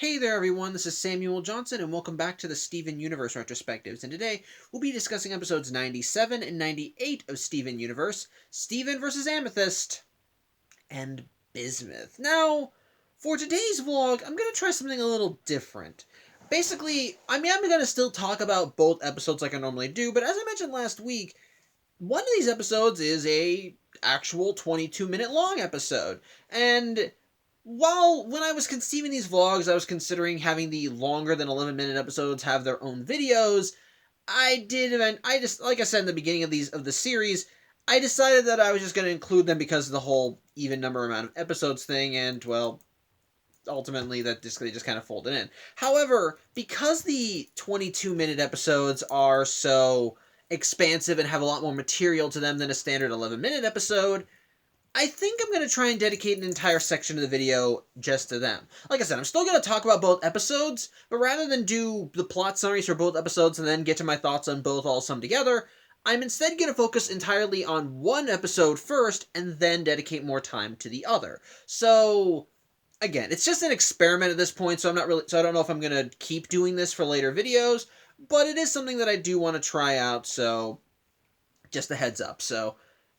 Hey there everyone, this is Samuel Johnson and welcome back to the Steven Universe Retrospectives, and today we'll be discussing episodes 97 and 98 of Steven Universe, Steven vs. Amethyst, and Bismuth. Now, for today's vlog, I'm going to try something a little different. Basically, I'm going to still talk about both episodes like I normally do, but as I mentioned last week, one of these episodes is a actual 22-minute long episode, and while when I was conceiving these vlogs, I was considering having the longer than 11-minute episodes have their own videos. Like I said in the beginning of the series, I decided that I was just going to include them because of the whole even number amount of episodes thing, and well, ultimately they just kind of folded in. However, because the 22-minute episodes are so expansive and have a lot more material to them than a standard 11-minute episode, I think I'm going to try and dedicate an entire section of the video just to them. Like I said, I'm still going to talk about both episodes, but rather than do the plot summaries for both episodes and then get to my thoughts on both all summed together, I'm instead going to focus entirely on one episode first and then dedicate more time to the other. So, again, it's just an experiment at this point, so I don't know if I'm going to keep doing this for later videos, but it is something that I do want to try out, so just a heads up. So,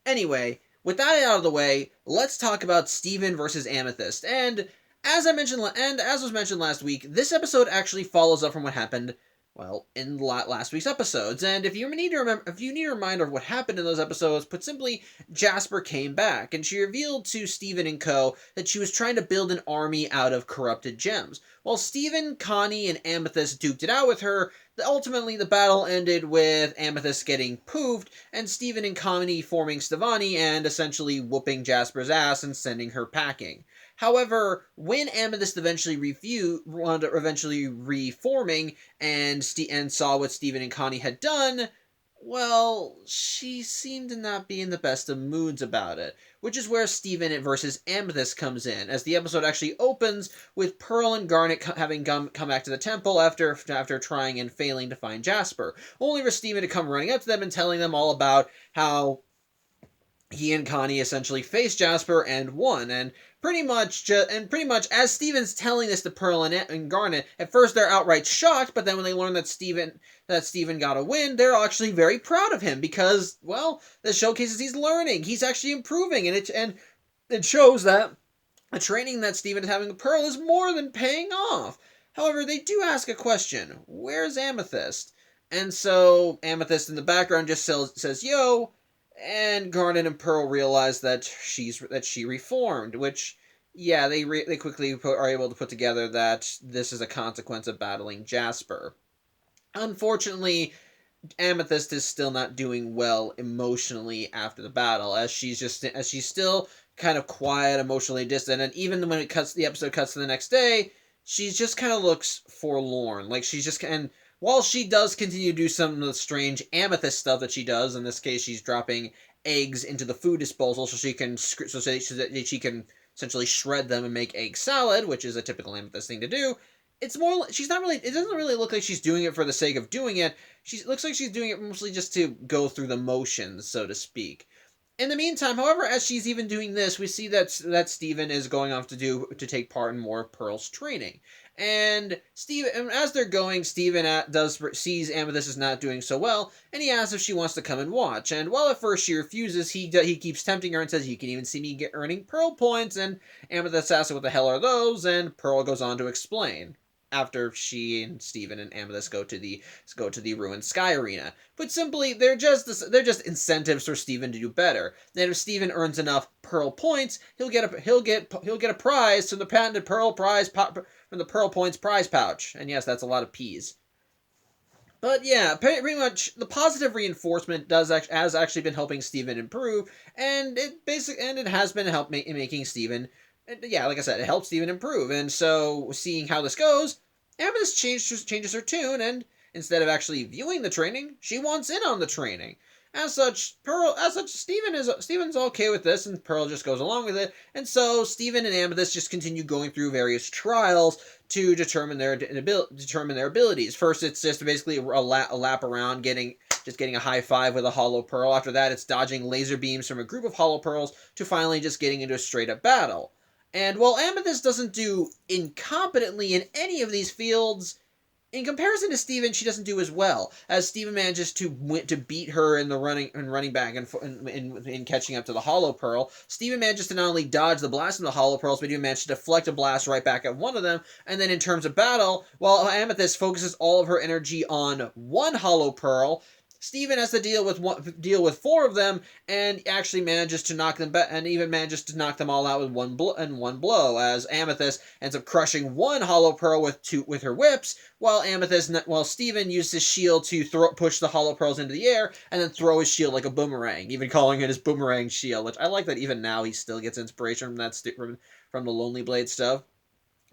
anyway, with that out of the way, let's talk about Steven versus Amethyst. And as was mentioned last week, this episode actually follows up from what happened, well, in last week's episodes. And if you need a reminder of what happened in those episodes, put simply, Jasper came back, and she revealed to Steven and co. that she was trying to build an army out of corrupted gems. While Steven, Connie, and Amethyst duked it out with her, ultimately the battle ended with Amethyst getting poofed, and Steven and Connie forming Stevani and essentially whooping Jasper's ass and sending her packing. However, when Amethyst eventually reforming and saw what Steven and Connie had done, well, she seemed to not be in the best of moods about it, which is where Steven versus Amethyst comes in, as the episode actually opens with Pearl and Garnet having come back to the temple after trying and failing to find Jasper, only for Steven to come running up to them and telling them all about how he and Connie essentially faced Jasper and won, and pretty much as Steven's telling this to Pearl and Garnet, at first they're outright shocked, but then when they learn that Steven got a win, they're actually very proud of him because, well, this showcases he's learning, he's actually improving, and it shows that the training that Steven is having with Pearl is more than paying off. However, they do ask a question: where's Amethyst? And so Amethyst in the background just says, "Yo." And Garnet and Pearl realize that she reformed, which, yeah, they quickly are able to put together that this is a consequence of battling Jasper. Unfortunately, Amethyst is still not doing well emotionally after the battle, as she's still kind of quiet, emotionally distant, and even when the episode cuts to the next day, she just kind of looks forlorn. Like while she does continue to do some of the strange Amethyst stuff that she does, in this case she's dropping eggs into the food disposal so she can essentially shred them and make egg salad, which is a typical Amethyst thing to do. It doesn't really look like she's doing it for the sake of doing it. She looks like she's doing it mostly just to go through the motions, so to speak. In the meantime, however, as she's even doing this, we see that Steven is going off to take part in more of Pearl's training. And as they're going, Steven sees Amethyst is not doing so well, and he asks if she wants to come and watch. And while at first she refuses, he keeps tempting her and says, "You can even see me earning Pearl points." And Amethyst asks, "What the hell are those?" And Pearl goes on to explain, after she and Steven and Amethyst go to the ruined Sky Arena. But simply, they're just incentives for Steven to do better. And if Steven earns enough Pearl points, he'll get a prize from the patented Pearl prize from the Pearl Points prize pouch. And yes, that's a lot of P's. But yeah, pretty much the positive reinforcement has actually been helping Steven improve, and it has been making Steven. Yeah, like I said, it helps Steven improve, and so seeing how this goes, Amethyst changes her tune, and instead of actually viewing the training, she wants in on the training. As such, Steven's okay with this, and Pearl just goes along with it, and so Steven and Amethyst just continue going through various trials to determine their abilities. First, it's just basically a lap around, getting a high five with a hollow pearl. After that, it's dodging laser beams from a group of hollow pearls to finally just getting into a straight up battle. And while Amethyst doesn't do incompetently in any of these fields, in comparison to Steven, she doesn't do as well, as Steven manages to beat her in the running back and in catching up to the Hollow Pearl. Steven manages to not only dodge the blast from the Hollow Pearls, but even manages to deflect a blast right back at one of them. And then in terms of battle, while Amethyst focuses all of her energy on one Hollow Pearl, Steven has to deal with four of them, and actually manages to knock them back, and even manages to knock them all out with one blow. As Amethyst ends up crushing one Hollow Pearl with her whips, while Steven used his shield to push the Hollow Pearls into the air, and then throw his shield like a boomerang, even calling it his boomerang shield. Which I like that even now he still gets inspiration from that from the Lonely Blade stuff,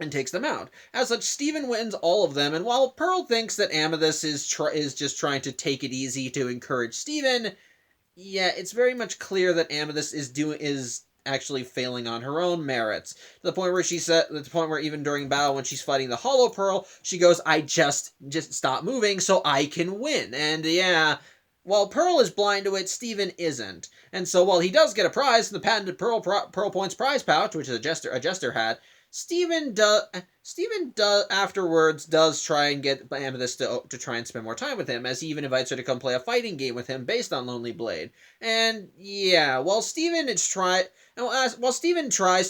and takes them out. As such, Steven wins all of them, and while Pearl thinks that Amethyst is just trying to take it easy to encourage Steven, yeah, it's very much clear that Amethyst is actually failing on her own merits. To the point where even during battle when she's fighting the Hollow Pearl, she goes, "I just stop moving so I can win." And yeah, while Pearl is blind to it, Steven isn't. And so while he does get a prize from the patented Pearl Points prize pouch, which is a jester hat, Steven afterwards does try and get Amethyst to try and spend more time with him, as he even invites her to come play a fighting game with him based on Lonely Blade. And yeah, while Steven tries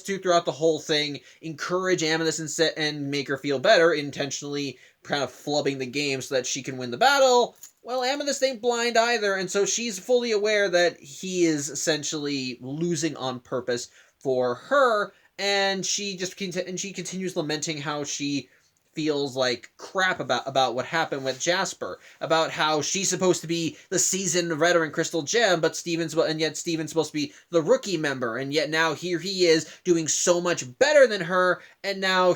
to throughout the whole thing encourage Amethyst and make her feel better, intentionally kind of flubbing the game so that she can win the battle, well, Amethyst ain't blind either, and so she's fully aware that he is essentially losing on purpose for her. And she continues lamenting how she feels like crap about what happened with Jasper, about how she's supposed to be the seasoned veteran Crystal Gem, but Steven's supposed to be the rookie member, and yet now here he is doing so much better than her, and now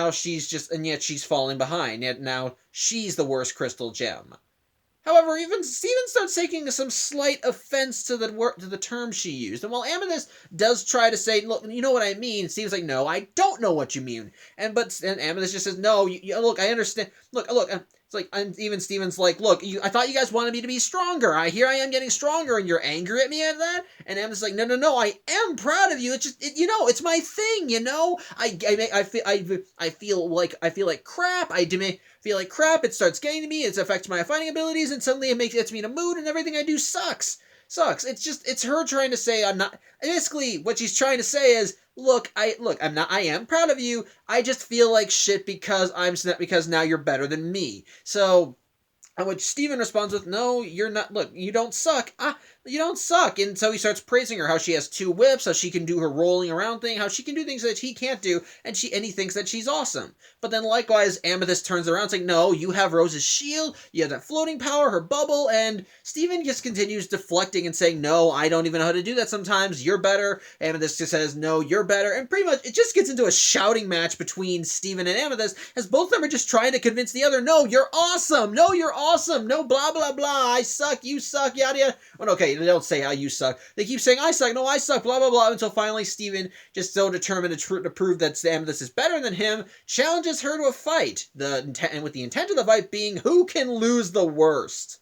she's falling behind. Yet now she's the worst Crystal Gem. However, even Steven starts taking some slight offense to the term she used. And while Amethyst does try to say, "Look, you know what I mean," Steven's like, "No, I don't know what you mean." And Amethyst just says, "No, look, I understand. Look, it's like, even Steven's like, "Look, I thought you guys wanted me to be stronger. Here I am getting stronger, and you're angry at me at that?" And Amethyst like, "No, I am proud of you. It's just, it's my thing, I feel like crap. Feel like crap. It starts getting to me. It affects my fighting abilities, and suddenly it gets me in a mood, and everything I do sucks. It's her trying to say I'm not. Basically, what she's trying to say is, I am proud of you. I just feel like shit because now you're better than me. So." On which Steven responds with, "No, you're not. Look, you don't suck. You don't suck." And so he starts praising her, how she has two whips, how she can do her rolling around thing, how she can do things that he can't do, and he thinks that she's awesome. But then likewise, Amethyst turns around saying, "No, you have Rose's shield, you have that floating power, her bubble," and Steven just continues deflecting and saying, "No, I don't even know how to do that sometimes. You're better." Amethyst just says, "No, you're better." And pretty much it just gets into a shouting match between Steven and Amethyst, as both of them are just trying to convince the other, "No, you're awesome. No, you're awesome. No, blah, blah, blah. I suck. You suck. Yada, yada." Well, okay, they don't say how you suck. They keep saying, "I suck. No, I suck. Blah, blah, blah." Until finally Steven, just so determined to prove that Amethyst is better than him, challenges her to a fight. With the intent of the fight being, who can lose the worst.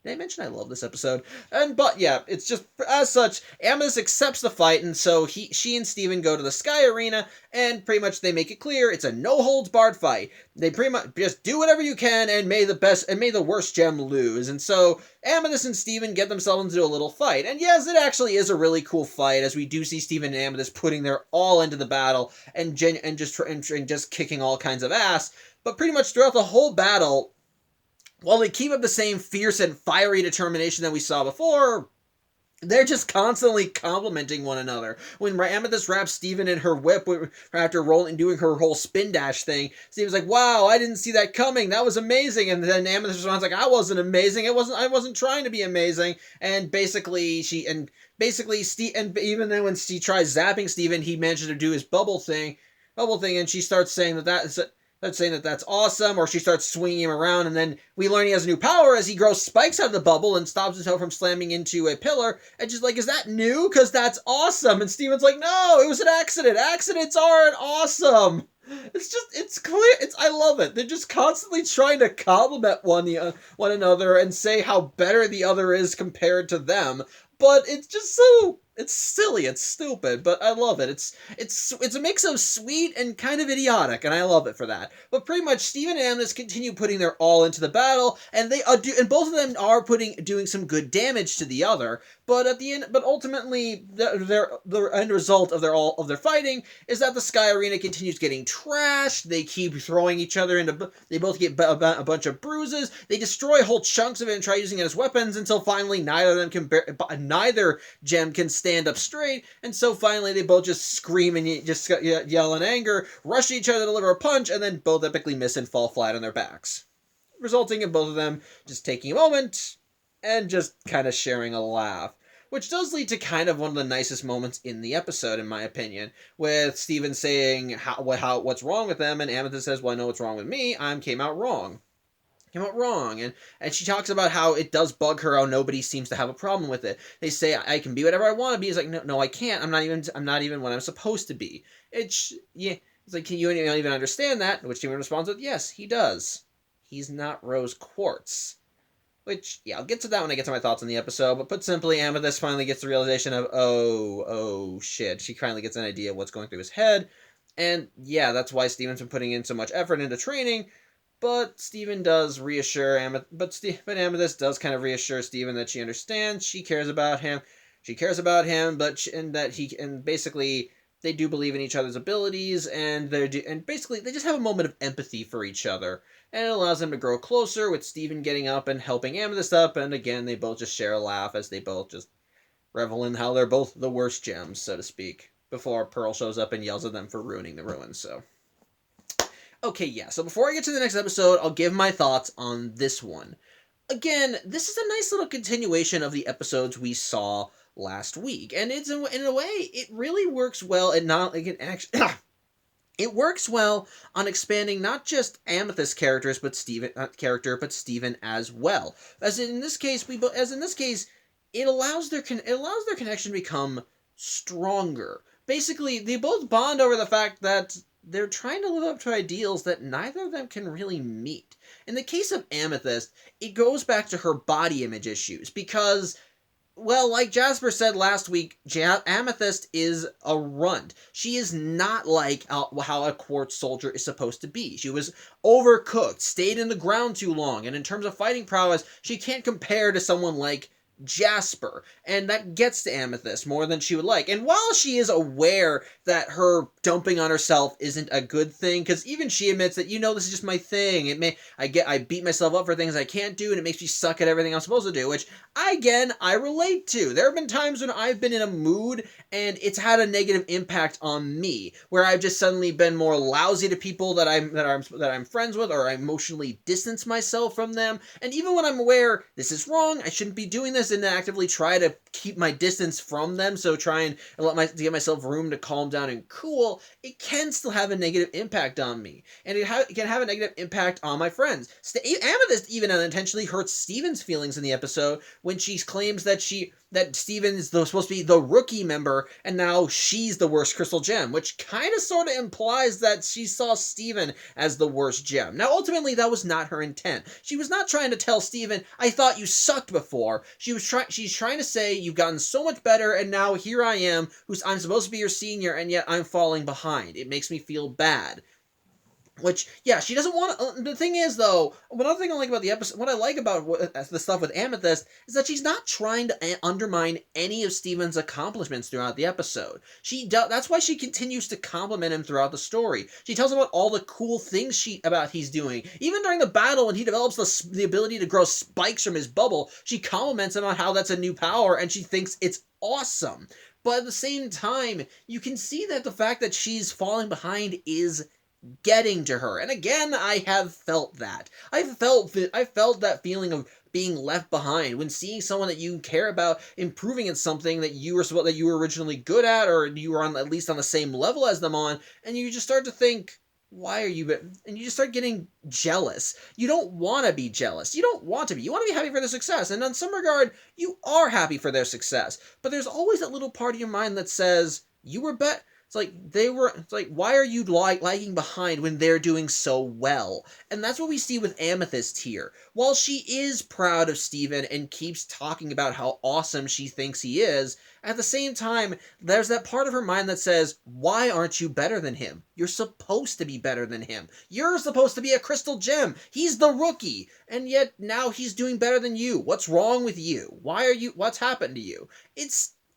Did I mention I love this episode? But yeah, it's just, as such, Amethyst accepts the fight, and so she and Steven go to the Sky Arena, and pretty much they make it clear it's a no-holds-barred fight. They pretty much just do whatever you can, and may the worst gem lose. And so Amethyst and Steven get themselves into a little fight. And yes, it actually is a really cool fight, as we do see Steven and Amethyst putting their all into the battle, and just kicking all kinds of ass. But pretty much throughout the whole battle, while they keep up the same fierce and fiery determination that we saw before, they're just constantly complimenting one another. When Amethyst wraps Steven in her whip after doing her whole spin dash thing, Steven's like, "Wow, I didn't see that coming. That was amazing." And then Amethyst responds like, "I wasn't amazing. I wasn't trying to be amazing." And even then when she tries zapping Steven, he manages to do his bubble thing, and she starts saying that's awesome, or she starts swinging him around, and then we learn he has a new power as he grows spikes out of the bubble and stops himself from slamming into a pillar, and just like, "Is that new? Because that's awesome." And Steven's like, "No, it was an accident. Accidents aren't awesome." It's clear, I love it. They're just constantly trying to compliment one another and say how better the other is compared to them, but it's just so It's silly, it's stupid, but I love it. It's a mix of sweet and kind of idiotic, and I love it for that. But pretty much, Steven and Amethyst continue putting their all into the battle, and they do, and both of them are doing some good damage to the other. But at the end, but ultimately, the end result of their fighting is that the Sky Arena continues getting trashed. They keep throwing each other into. They both get a bunch of bruises. They destroy whole chunks of it and try using it as weapons until finally neither of them neither gem can stand up straight, and so finally they both just scream and just yell in anger, rush each other to deliver a punch, and then both epically miss and fall flat on their backs, resulting in both of them just taking a moment and just kind of sharing a laugh. Which does lead to kind of one of the nicest moments in the episode, in my opinion, with Steven saying what's wrong with them, and Amethyst says, well, I know what's wrong with me, came out wrong. And she talks about how it does bug her how nobody seems to have a problem with it. They say I can be whatever I want to be. It's like no I can't. I'm not even what I'm supposed to be. It's like, can you even understand that? Which Steven responds with, yes, he does. He's not rose quartz. Which, yeah, I'll get to that when I get to my thoughts on the episode, but put simply, Amethyst finally gets the realization of, oh shit. She finally gets an idea of what's going through his head. And yeah, that's why Steven's been putting in so much effort into training. But Steven does reassure Amethyst, but Amethyst does kind of reassure Steven that she understands, she cares about him, and basically they do believe in each other's abilities, and basically they just have a moment of empathy for each other, and it allows them to grow closer, with Steven getting up and helping Amethyst up, and again they both just share a laugh as they both just revel in how they're both the worst gems, so to speak, before Pearl shows up and yells at them for ruining the ruins. So okay, yeah, so before I get to the next episode, I'll give my thoughts on this one. Again, this is a nice little continuation of the episodes we saw last week, and it's in a way, it really works well, and not like it actually. It works well on expanding not just Amethyst's characters, but Steven as well. As in this case, it allows their connection to become stronger. Basically, they both bond over the fact that they're trying to live up to ideals that neither of them can really meet. In the case of Amethyst, it goes back to her body image issues because, well, like Jasper said last week, Amethyst is a runt. She is not like how a quartz soldier is supposed to be. She was overcooked, stayed in the ground too long, and in terms of fighting prowess, she can't compare to someone like Jasper, and that gets to Amethyst more than she would like. And while she is aware that her dumping on herself isn't a good thing, because even she admits that, this is just my thing. I beat myself up for things I can't do, and it makes me suck at everything I'm supposed to do, which I relate to. There have been times when I've been in a mood and it's had a negative impact on me, where I've just suddenly been more lousy to people that I'm friends with, or I emotionally distance myself from them. And even when I'm aware this is wrong, I shouldn't be doing this, and actively try to keep my distance from them, so try and give myself room to calm down and cool, it can still have a negative impact on me, and it can have a negative impact on my friends. Amethyst even unintentionally hurts Steven's feelings in the episode when she claims that Steven is supposed to be the rookie member, and now she's the worst crystal gem, which kind of sort of implies that she saw Steven as the worst gem. Now, ultimately, that was not her intent. She was not trying to tell Steven, I thought you sucked before. She's trying to say, you've gotten so much better, and now here I am, I'm supposed to be your senior, and yet I'm falling behind. It makes me feel bad. Which, yeah, she doesn't want to. The thing is, though, another thing I like about the episode, what I like about the stuff with Amethyst, is that she's not trying to undermine any of Steven's accomplishments throughout the episode. That's why she continues to compliment him throughout the story. She tells him about all the cool things he's doing. Even during the battle, when he develops the ability to grow spikes from his bubble, she compliments him on how that's a new power, and she thinks it's awesome. But at the same time, you can see that the fact that she's falling behind is getting to her. And again, I have felt that. I felt that feeling of being left behind when seeing someone that you care about improving in something that you were originally good at, or you were at least on the same level as them on, and you just start to think, why are you? And you just start getting jealous. You don't want to be jealous. You don't want to be. You want to be happy for their success. And in some regard, you are happy for their success. But there's always that little part of your mind that says, you were better. It's like, why are you lagging behind when they're doing so well? And that's what we see with Amethyst here. While she is proud of Steven and keeps talking about how awesome she thinks he is, at the same time, there's that part of her mind that says, why aren't you better than him? You're supposed to be better than him. You're supposed to be a crystal gem. He's the rookie. And yet now he's doing better than you. What's wrong with you? What's happened to you?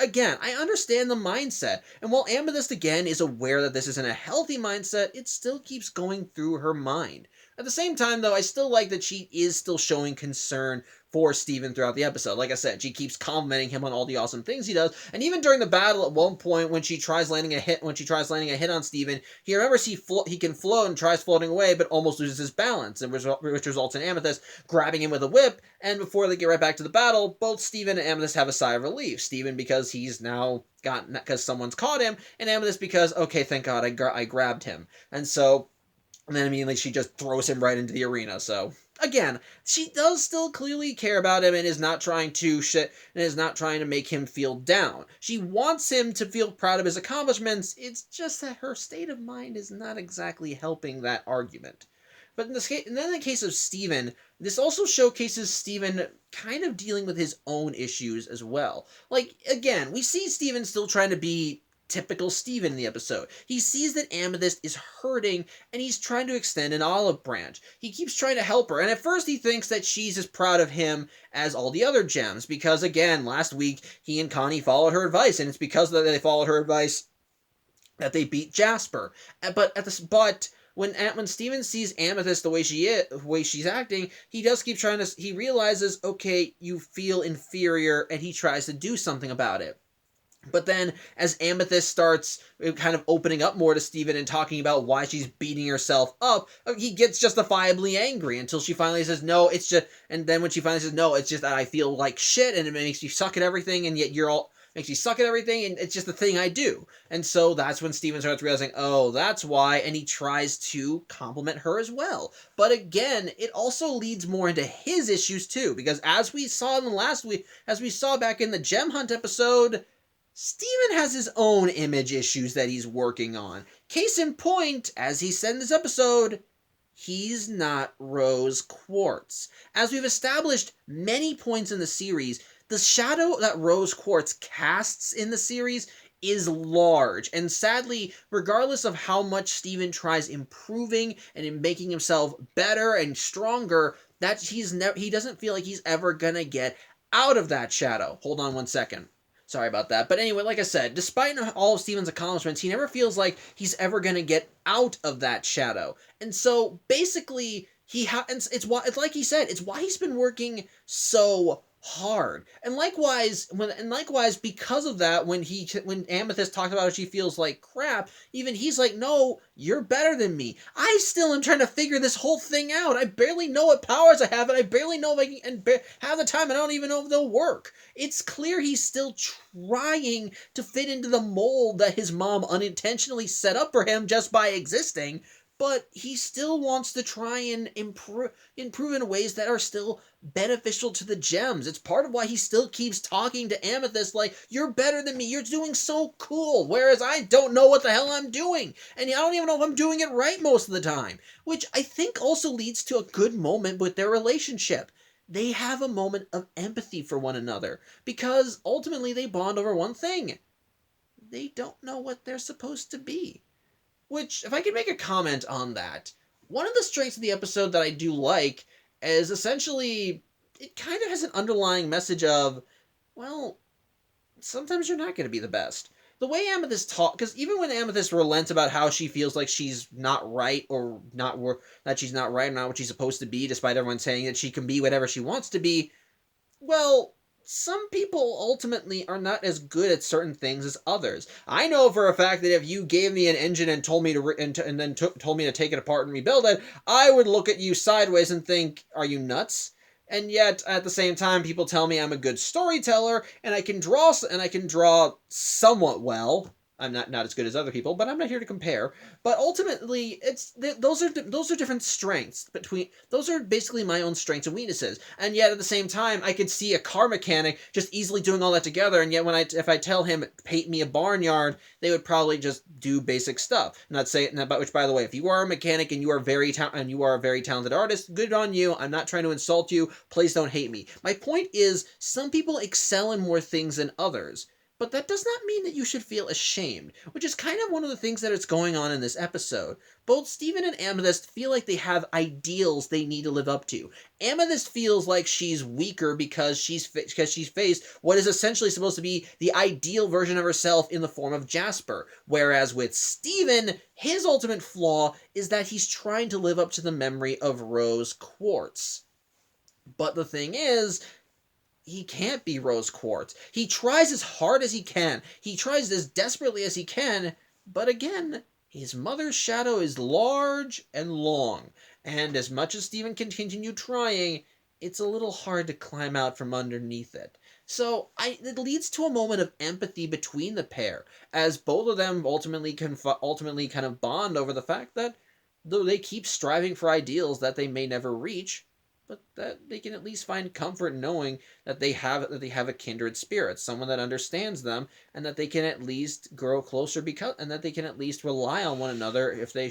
Again, I understand the mindset, and while Amethyst again is aware that this isn't a healthy mindset, it still keeps going through her mind. At the same time, though, I still like that she is still showing concern for Steven throughout the episode. Like I said, she keeps complimenting him on all the awesome things he does, and even during the battle at one point when she tries landing a hit on Steven, he remembers he can float and tries floating away, but almost loses his balance, which results in Amethyst grabbing him with a whip, and before they get right back to the battle, both Steven and Amethyst have a sigh of relief. Steven because he's now because someone's caught him, and Amethyst because, okay, thank God I grabbed him. And then immediately she just throws him right into the arena. So again, she does still clearly care about him and is not trying to make him feel down. She wants him to feel proud of his accomplishments. It's just that her state of mind is not exactly helping that argument. But in the case of Steven, this also showcases Steven kind of dealing with his own issues as well. Like, again, we see Steven still trying to be typical Steven in the episode. He sees that Amethyst is hurting and he's trying to extend an olive branch. He keeps trying to help her, and at first he thinks that she's as proud of him as all the other gems because, again, last week he and Connie followed her advice, and it's because they followed her advice that they beat Jasper. But when Steven sees Amethyst the way she's acting, he does keep trying to. He realizes, okay, you feel inferior, and he tries to do something about it. But then, as Amethyst starts kind of opening up more to Steven and talking about why she's beating herself up, he gets justifiably angry until she finally says, no, it's just... And then when she finally says, no, it's just that I feel like shit, and it makes you suck at everything, and yet makes you suck at everything, and it's just the thing I do. And so that's when Steven starts realizing, oh, that's why, and he tries to compliment her as well. But again, it also leads more into his issues, too, because as we saw in the last week, as we saw back in the Gem Hunt episode... Steven has his own image issues that he's working on. Case in point, as he said in this episode, he's not rose quartz. As we've established many points in the series, the shadow that rose quartz casts in the series is large, and sadly, regardless of how much Steven tries improving and in making himself better and stronger, that he doesn't feel like he's ever gonna get out of that shadow. Hold on one second. Sorry about that. But anyway, like I said, despite all of Steven's accomplishments, he never feels like he's ever going to get out of that shadow. And so, basically, it's like he said, it's why he's been working so hard. And likewise, because of that, when Amethyst talked about how she feels like crap, even he's like, no, you're better than me. I still am trying to figure this whole thing out. I barely know what powers I have, and I barely know if I can, and half the time I don't even know if they'll work. It's clear he's still trying to fit into the mold that his mom unintentionally set up for him just by existing, but he still wants to try and improve in ways that are still beneficial to the gems. It's part of why he still keeps talking to Amethyst like, you're better than me, you're doing so cool, whereas I don't know what the hell I'm doing, and I don't even know if I'm doing it right most of the time, which I think also leads to a good moment with their relationship. They have a moment of empathy for one another, because ultimately they bond over one thing. They don't know what they're supposed to be. Which, if I could make a comment on that, one of the strengths of the episode that I do like is essentially, it kind of has an underlying message of, well, sometimes you're not going to be the best. The way Amethyst because even when Amethyst relents about how she feels like she's not right, or that she's not right or not what she's supposed to be, despite everyone saying that she can be whatever she wants to be, well, some people ultimately are not as good at certain things as others. I know for a fact that if you gave me an engine and told me told me to take it apart and rebuild it, I would look at you sideways and think, "Are you nuts?" And yet, at the same time, people tell me I'm a good storyteller and I can draw somewhat well. I'm not as good as other people, but I'm not here to compare. But ultimately, those are different strengths between. Those are basically my own strengths and weaknesses. And yet at the same time, I could see a car mechanic just easily doing all that together. And yet if I tell him paint me a barnyard, they would probably just do basic stuff. Not say about which, by the way, if you are a mechanic and you are a very talented artist, good on you. I'm not trying to insult you. Please don't hate me. My point is, some people excel in more things than others. But that does not mean that you should feel ashamed, which is kind of one of the things that is going on in this episode. Both Steven and Amethyst feel like they have ideals they need to live up to. Amethyst feels like she's weaker because she's faced what is essentially supposed to be the ideal version of herself in the form of Jasper. Whereas with Steven, his ultimate flaw is that he's trying to live up to the memory of Rose Quartz. But the thing is, he can't be Rose Quartz. He tries as hard as he can. He tries as desperately as he can. But again, his mother's shadow is large and long. And as much as Steven can continue trying, it's a little hard to climb out from underneath it. So it leads to a moment of empathy between the pair, as both of them ultimately kind of bond over the fact that though they keep striving for ideals that they may never reach, but that they can at least find comfort knowing that they have a kindred spirit, someone that understands them, and that they can at least grow closer and that they can at least rely on one another if they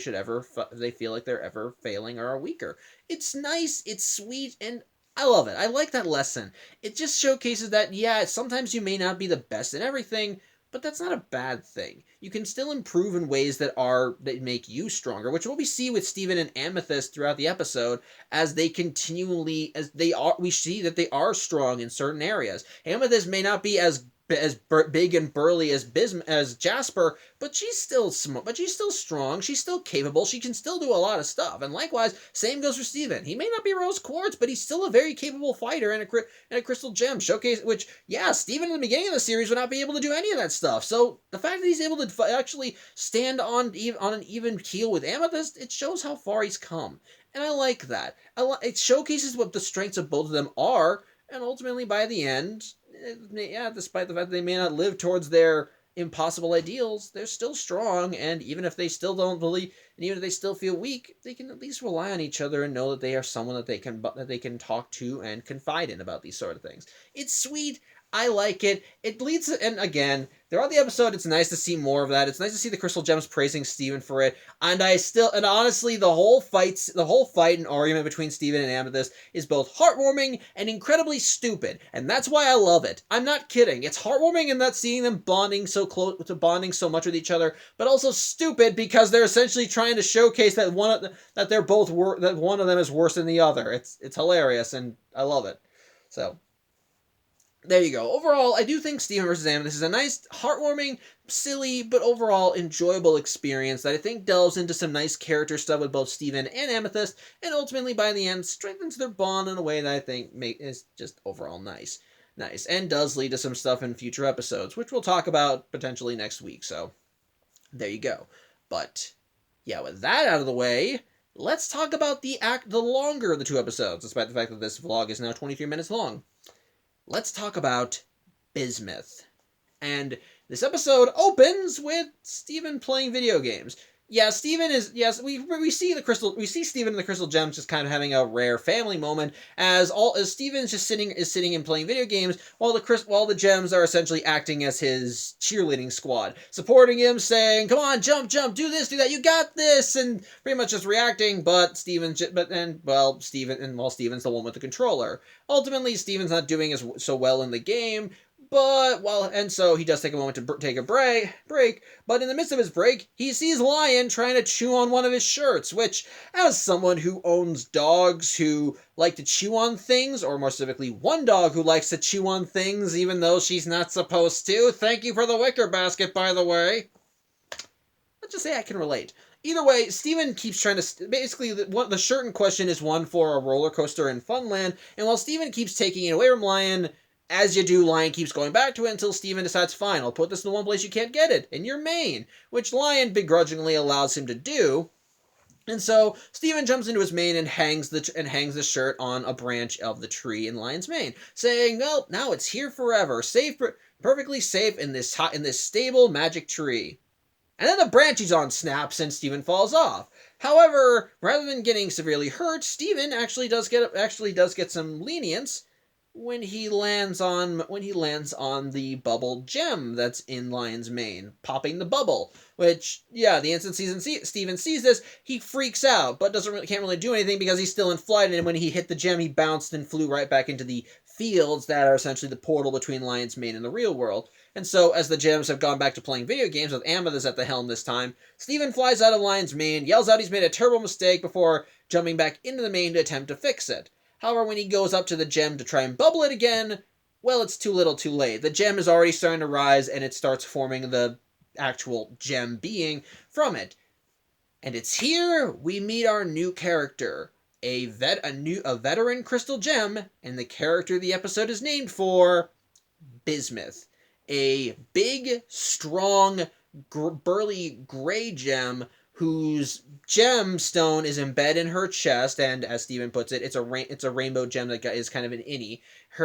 feel like they're ever failing or are weaker. It's nice, it's sweet, and I love it. I like that lesson. It just showcases that, yeah, sometimes you may not be the best in everything, but that's not a bad thing. You can still improve in ways that make you stronger, which is what we see with Steven and Amethyst throughout the episode, as we see that they are strong in certain areas. Amethyst may not be as big and burly as Jasper, but she's still strong. She's still capable. She can still do a lot of stuff. And likewise, same goes for Steven. He may not be Rose Quartz, but he's still a very capable fighter and a crystal gem showcase. Which, yeah, Steven in the beginning of the series would not be able to do any of that stuff. So the fact that he's able to actually stand on an even keel with Amethyst, it shows how far he's come. And I like that. It showcases what the strengths of both of them are, and ultimately by the end, yeah, despite the fact that they may not live towards their impossible ideals, they're still strong, and even if they still don't believe, and even if they still feel weak, they can at least rely on each other and know that they are someone that they can talk to and confide in about these sort of things. It's sweet. I like it. It leads, and again, throughout the episode, it's nice to see more of that. It's nice to see the Crystal Gems praising Steven for it. And honestly, the whole fight and argument between Steven and Amethyst is both heartwarming and incredibly stupid. And that's why I love it. I'm not kidding. It's heartwarming in that seeing them bonding so much with each other, but also stupid because they're essentially trying to showcase that one of them is worse than the other. It's hilarious, and I love it. So there you go. Overall, I do think Steven vs. Amethyst is a nice, heartwarming, silly, but overall enjoyable experience that I think delves into some nice character stuff with both Steven and Amethyst, and ultimately, by the end, strengthens their bond in a way that I think is just overall nice. Nice, and does lead to some stuff in future episodes, which we'll talk about potentially next week, so there you go. But, yeah, with that out of the way, let's talk about the longer of the two episodes, despite the fact that this vlog is now 23 minutes long. Let's talk about Bismuth. And this episode opens with Steven playing video games. Yeah, Steven is, yes, we see Steven and the Crystal Gems just kind of having a rare family moment as Steven is sitting and playing video games while the Gems are essentially acting as his cheerleading squad, supporting him, saying, "Come on, jump, do this, do that, you got this," and pretty much just reacting, while Steven's the one with the controller. Ultimately, Steven's not doing so well in the game, so he does take a moment to take a break, but in the midst of his break, he sees Lion trying to chew on one of his shirts, which, as someone who owns dogs who like to chew on things, or more specifically, one dog who likes to chew on things even though she's not supposed to, thank you for the wicker basket, by the way. Let's just say I can relate. Either way, Steven keeps trying to... Basically, the shirt in question is one for a roller coaster in Funland, and while Steven keeps taking it away from Lion, as you do, Lion keeps going back to it until Steven decides, fine, I'll put this in the one place you can't get it, in your mane, which Lion begrudgingly allows him to do. And so Steven jumps into his mane and hangs the shirt on a branch of the tree in Lion's mane, saying, "Well, now it's here forever, safe perfectly safe in this stable magic tree. And then the branches on snaps and Steven falls off. However, rather than getting severely hurt, Steven actually does get some lenience when he lands on the bubble gem that's in Lion's mane, popping the bubble. Which, yeah, the instant Steven sees this, he freaks out, but can't really do anything because he's still in flight. And when he hit the gem, he bounced and flew right back into the fields that are essentially the portal between Lion's mane and the real world. And so, as the gems have gone back to playing video games with Amethyst at the helm this time, Steven flies out of Lion's mane, yells out he's made a terrible mistake before jumping back into the mane to attempt to fix it. However, when he goes up to the gem to try and bubble it again, well, it's too little too late. The gem is already starting to rise, and it starts forming the actual gem being from it. And it's here we meet our new character, a veteran crystal gem, and the character the episode is named for, Bismuth. A big, strong, burly gray gem whose gemstone is embedded in her chest, and as Steven puts it, it's a rainbow gem that is kind of an innie,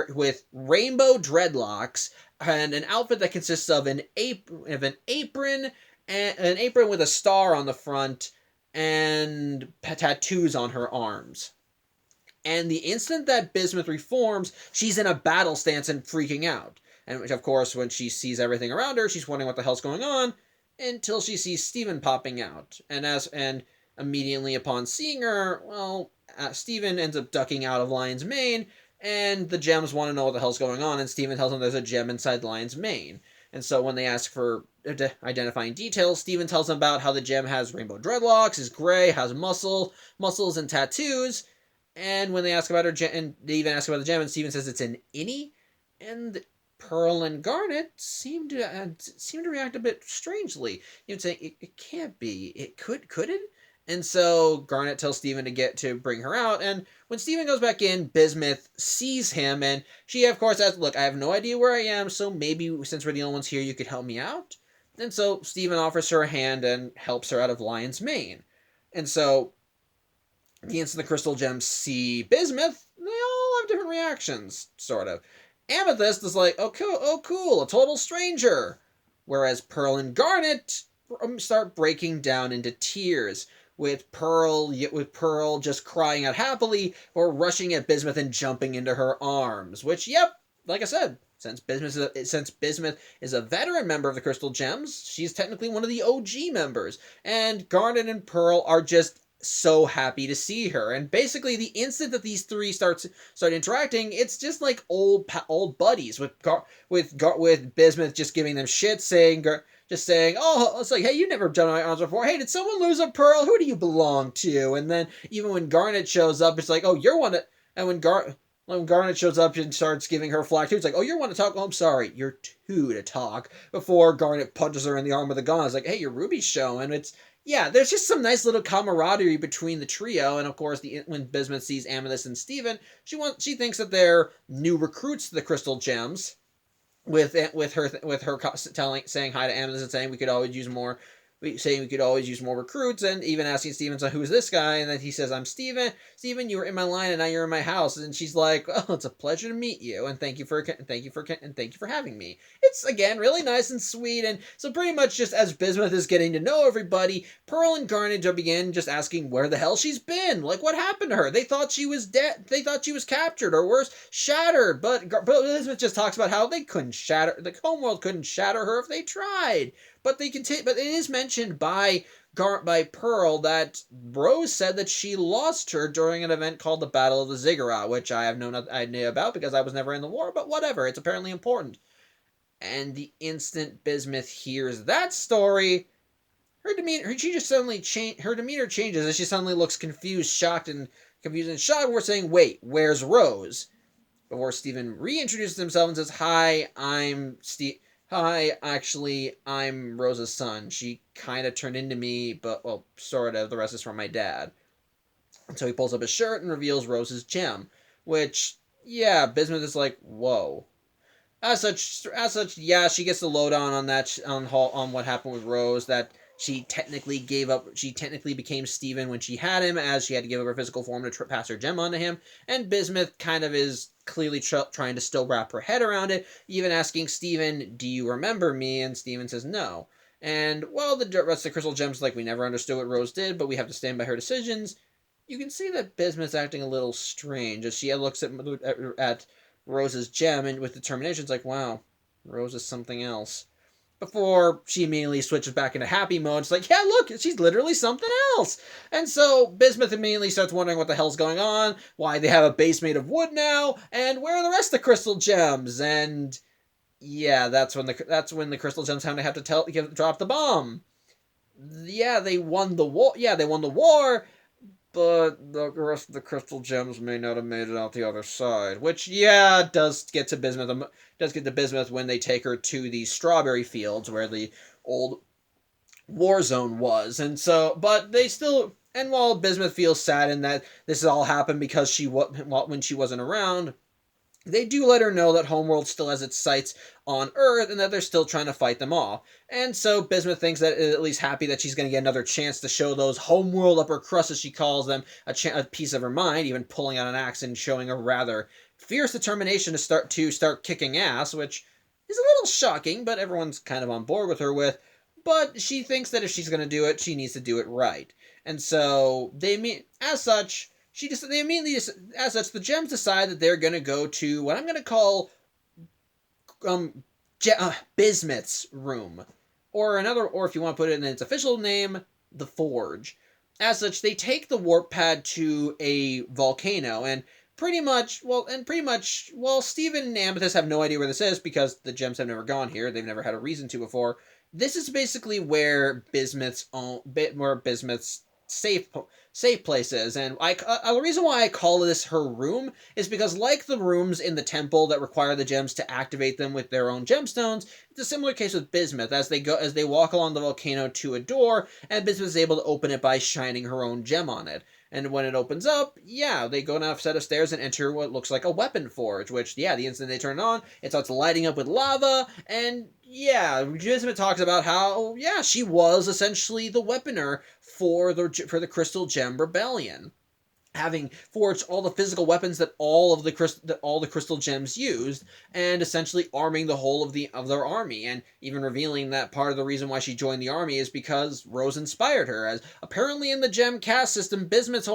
with rainbow dreadlocks and an outfit that consists of an apron with a star on the front and tattoos on her arms. And the instant that Bismuth reforms, she's in a battle stance and freaking out. And which, of course, when she sees everything around her, she's wondering what the hell's going on, until she sees Steven popping out. And immediately upon seeing her, well, Steven ends up ducking out of Lion's mane, and the gems want to know what the hell's going on, and Steven tells them there's a gem inside Lion's mane. And so when they ask for identifying details, Steven tells them about how the gem has rainbow dreadlocks, is gray, has muscles and tattoos. And when they ask about her gem, and they even ask about the gem, and Steven says it's an innie, and Pearl and Garnet seem to react a bit strangely. You would say it can't be. It could it? And so Garnet tells Steven to bring her out, and when Steven goes back in, Bismuth sees him, and she of course says, "Look, I have no idea where I am, so maybe since we're the only ones here, you could help me out." And so Steven offers her a hand and helps her out of Lion's mane. And so the instant the crystal gems see Bismuth, they all have different reactions, sort of. Amethyst is like, oh cool, a total stranger. Whereas Pearl and Garnet start breaking down into tears, with Pearl just crying out happily or rushing at Bismuth and jumping into her arms. Which, yep, like I said, since Bismuth is a veteran member of the Crystal Gems, she's technically one of the OG members. And Garnet and Pearl are just so happy to see her. And basically, the instant that these three start interacting, it's just like old buddies, with Bismuth just giving them shit, saying, "Oh, it's like, hey, you never done my arms before. Hey, did someone lose a pearl? Who do you belong to?" And then even when Garnet shows up, it's like, "Oh, you're one." And when Garnet shows up and starts giving her flack too, it's like, "Oh, you're one to talk." "Oh, I'm sorry, you're two to talk." Before Garnet punches her in the arm with a gun, it's like, "Hey, your Ruby's showing." Yeah, there's just some nice little camaraderie between the trio, and of course, when Bismuth sees Amethyst and Steven, she thinks that they're new recruits to the Crystal Gems, with her saying hi to Amethyst and saying we could always use more recruits, and even asking Steven, "So who's this guy?" And then he says, "I'm Steven. Steven, you were in my line, and now you're in my house." And she's like, "Oh, it's a pleasure to meet you, and thank you for having me." It's again really nice and sweet, and so pretty much just as Bismuth is getting to know everybody, Pearl and Garnet begin just asking where the hell she's been, like what happened to her. They thought she was dead. They thought she was captured, or worse, shattered. But Bismuth just talks about how they couldn't shatter the homeworld couldn't shatter her if they tried. But but it is mentioned by Pearl that Rose said that she lost her during an event called the Battle of the Ziggurat, which I have no idea about because I was never in the war, but whatever, it's apparently important. And the instant Bismuth hears that story, her demeanor changes as she suddenly looks confused, shocked. We're saying, "Wait, where's Rose?" Before Steven reintroduces himself and says, "Hi, actually, I'm Rosa's son. She kind of turned into me, but, well, sort of. The rest is from my dad." And so he pulls up his shirt and reveals Rose's gem, which, yeah, Bismuth is like, whoa. As such, yeah, she gets the lowdown on what happened with Rose, that she technically became Steven when she had him, as she had to give up her physical form to pass her gem on to him, and Bismuth kind of is clearly trying to still wrap her head around it, even asking Steven, do you remember me? And Steven says no. And while the rest of the crystal gems like, we never understood what Rose did, but we have to stand by her decisions, you can see that Bismuth's acting a little strange as she looks at Rose's gem and with determination, it's like, wow, Rose is something else. Before she immediately switches back into happy mode, it's like, yeah, look, she's literally something else. And so Bismuth immediately starts wondering what the hell's going on, why they have a base made of wood now, and where are the rest of the crystal gems? And yeah, that's when the crystal gems have to drop the bomb. Yeah, they won the war. Yeah, they won the war, but the rest of the crystal gems may not have made it out the other side. Which, yeah, does get to Bismuth. Does get to Bismuth when they take her to the strawberry fields where the old war zone was, and so, but they still. And while Bismuth feels sad in that this has all happened because when she wasn't around, they do let her know that Homeworld still has its sights on Earth and that they're still trying to fight them off. And so Bismuth thinks that at least happy that she's going to get another chance to show those Homeworld upper crust, as she calls them, a piece of her mind, even pulling out an axe and showing a rather fierce determination to start kicking ass, which is a little shocking, but everyone's kind of on board with her with. But she thinks that if she's going to do it, she needs to do it right. And so as such, they immediately, as such, the gems decide that they're going to go to what I'm going to call Bismuth's room, or if you want to put it in its official name, the Forge. As such, they take the warp pad to a volcano, and pretty much, Steven and Amethyst have no idea where this is because the gems have never gone here. They've never had a reason to before. This is basically where Bismuth's safe places, and the reason why I call this her room is because, like the rooms in the temple that require the gems to activate them with their own gemstones, it's a similar case with Bismuth as they walk along the volcano to a door, and Bismuth is able to open it by shining her own gem on it. And when it opens up, yeah, they go down a set of stairs and enter what looks like a weapon forge, which, yeah, the instant they turn it on, it starts lighting up with lava, and yeah, Bismuth talks about how, yeah, she was essentially the weaponer for the Crystal Gem Rebellion, having forged all the physical weapons that all the crystal gems used, and essentially arming the whole of their army, and even revealing that part of the reason why she joined the army is because Rose inspired her. As apparently in the gem caste system, Bismuth's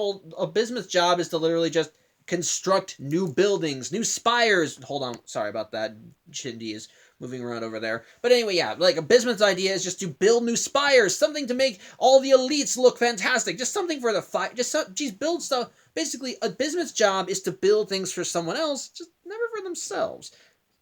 job is to literally just construct new buildings, new spires. Hold on, sorry about that. Shindy is moving around over there. But anyway, yeah, like a Bismuth's idea is just to build new spires, something to make all the elites look fantastic, just something for the fight, she's build stuff. Basically, a Bismuth's job is to build things for someone else, just never for themselves.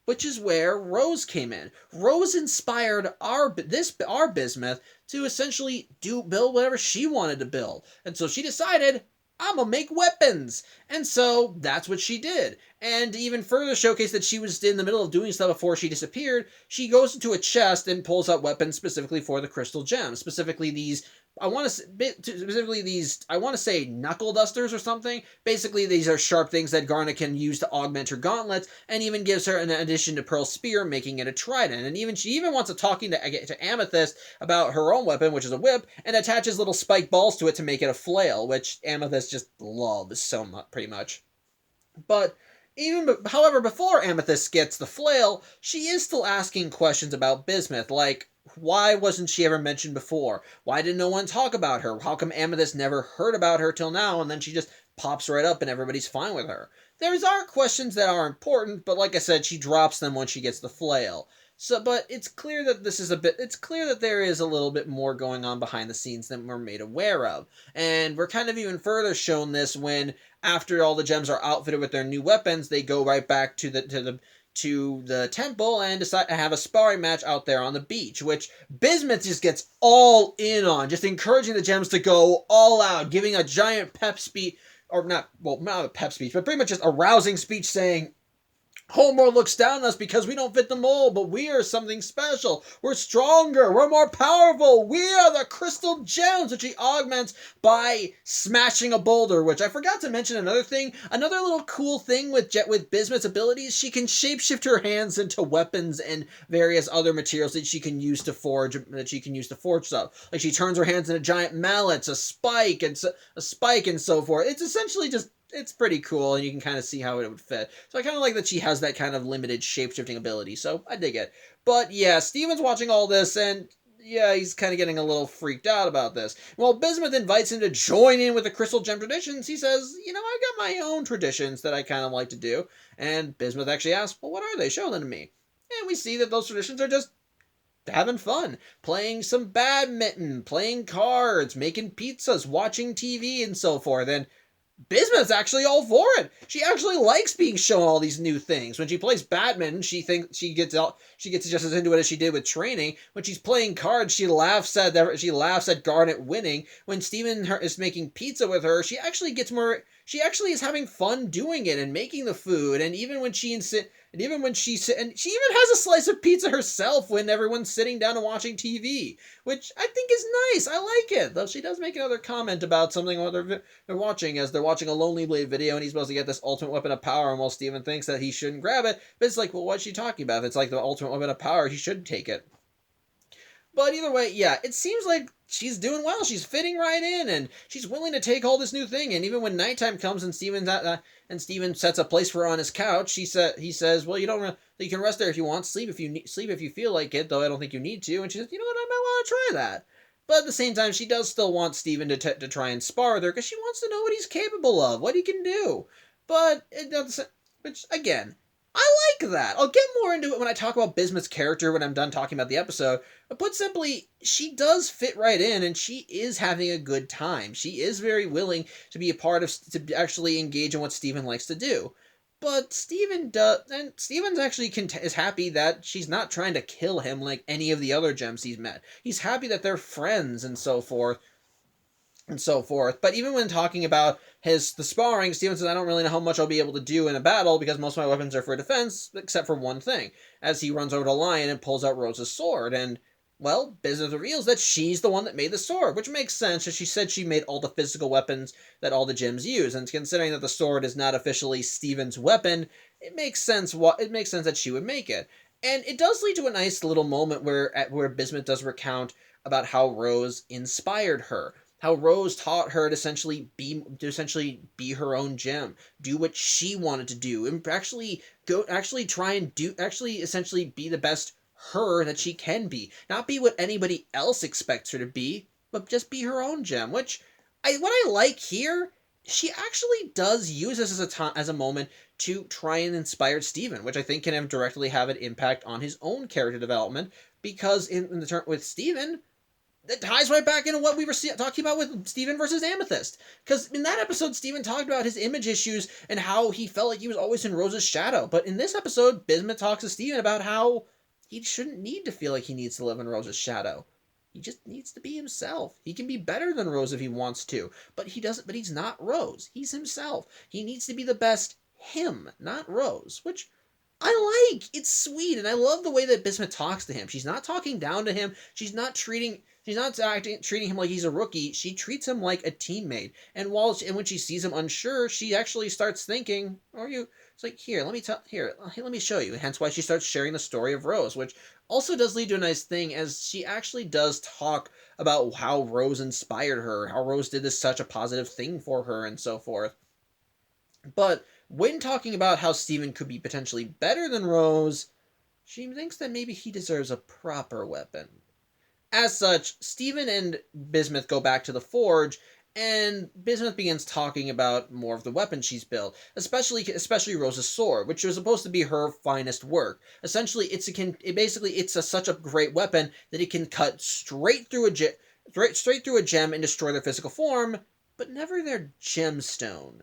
Which is where Rose came in. Rose inspired our Bismuth to essentially build whatever she wanted to build. And so she decided, I'm gonna make weapons. And so that's what she did. And to even further showcase that she was in the middle of doing stuff before she disappeared, she goes into a chest and pulls out weapons specifically for the crystal gems. Specifically I want to say knuckle dusters or something. Basically, these are sharp things that Garnet can use to augment her gauntlets, and even gives her an addition to Pearl's spear, making it a trident. And she even wants to talking to Amethyst about her own weapon, which is a whip, and attaches little spike balls to it to make it a flail, which Amethyst just loves so much, pretty much. But however, before Amethyst gets the flail, she is still asking questions about Bismuth, like, why wasn't she ever mentioned before? Why did no one talk about her? How come Amethyst never heard about her till now, and then she just pops right up and everybody's fine with her? There are questions that are important, but like I said, she drops them when she gets the flail. So, but it's clear that there is a little bit more going on behind the scenes than we're made aware of. And we're kind of even further shown this when, after all the gems are outfitted with their new weapons, they go right back to the temple and decide to have a sparring match out there on the beach, which Bismuth just gets all in on, just encouraging the gems to go all out, giving a giant pep speech, or not a pep speech, but pretty much just a rousing speech saying, Homeworld looks down on us because we don't fit the mold, but we are something special. We're stronger. We're more powerful. We are the crystal gems, which he augments by smashing a boulder, which I forgot to mention another thing. Another little cool thing with Bismuth's abilities, she can shapeshift her hands into weapons and various other materials that she can use to forge stuff. Like she turns her hands into giant mallets, a spike and so forth. It's essentially just it's pretty cool, and you can kind of see how it would fit. So I kind of like that she has that kind of limited shape-shifting ability, so I dig it. But yeah, Steven's watching all this, and yeah, he's kind of getting a little freaked out about this. While Bismuth invites him to join in with the Crystal Gem traditions, he says, I got my own traditions that I kind of like to do. And Bismuth actually asks, well, what are they? Show them to me. And we see that those traditions are just having fun, playing some badminton, playing cards, making pizzas, watching TV, and so forth. And Bismuth's actually all for it. She actually likes being shown all these new things. When she plays badminton, she thinks she gets just as into it as she did with training. When she's playing cards, she laughs at Garnet winning. When Steven is making pizza with her, she actually is having fun doing it and making the food. And even when she has a slice of pizza herself when everyone's sitting down and watching TV, which I think is nice. I like it. Though she does make another comment about something while they're watching, as they're watching a Lonely Blade video, and he's supposed to get this ultimate weapon of power, and while Steven thinks that he shouldn't grab it, but it's like, well, what's she talking about? If it's like the ultimate weapon of power, he should take it. But either way, yeah, it seems like she's doing well. She's fitting right in, and she's willing to take all this new thing. And even when nighttime comes and Steven sets a place for her on his couch, he says, "Well, you can rest there if you want. Sleep if you feel like it. Though I don't think you need to." And she says, "You know what? I might want to try that." But at the same time, she does still want Steven to try and spar with her because she wants to know what he's capable of, what he can do. But it doesn't. Which again, I like that. I'll get more into it when I talk about Bismuth's character when I'm done talking about the episode. But put simply, she does fit right in, and she is having a good time. She is very willing to be a part of, to actually engage in what Steven likes to do. But Steven's actually is happy that she's not trying to kill him like any of the other gems he's met. He's happy that they're friends and so forth. But even when talking about the sparring, Steven says, I don't really know how much I'll be able to do in a battle because most of my weapons are for defense, except for one thing. As he runs over to Lion and pulls out Rose's sword, and, well, Bismuth reveals that she's the one that made the sword, which makes sense, as she said she made all the physical weapons that all the gems use, and considering that the sword is not officially Steven's weapon, it makes sense that she would make it. And it does lead to a nice little moment where Bismuth does recount about how Rose inspired her. How Rose taught her to essentially be her own gem, do what she wanted to do, and essentially be the best her that she can be, not be what anybody else expects her to be, but just be her own gem. What I like here, she actually does use this as a moment to try and inspire Steven, which I think can directly have an impact on his own character development, because in the turn with Steven, that ties right back into what we were talking about with Steven versus Amethyst. Because in that episode, Steven talked about his image issues and how he felt like he was always in Rose's shadow. But in this episode, Bismuth talks to Steven about how he shouldn't need to feel like he needs to live in Rose's shadow. He just needs to be himself. He can be better than Rose if he wants to. But he doesn't. But he's not Rose. He's himself. He needs to be the best him, not Rose. Which I like. It's sweet, and I love the way that Bismuth talks to him. She's not talking down to him. She's not treating him like he's a rookie. She treats him like a teammate. And when she sees him unsure, she actually starts thinking, "Are you?" It's like, let me show you. Hence why she starts sharing the story of Rose, which also does lead to a nice thing, as she actually does talk about how Rose inspired her, how Rose did this such a positive thing for her, and so forth. But when talking about how Steven could be potentially better than Rose, she thinks that maybe he deserves a proper weapon. As such, Steven and Bismuth go back to the forge, and Bismuth begins talking about more of the weapons she's built, especially Rose's sword, which was supposed to be her finest work. Essentially, it's such a great weapon that it can cut straight through a gem and destroy their physical form, but never their gemstone.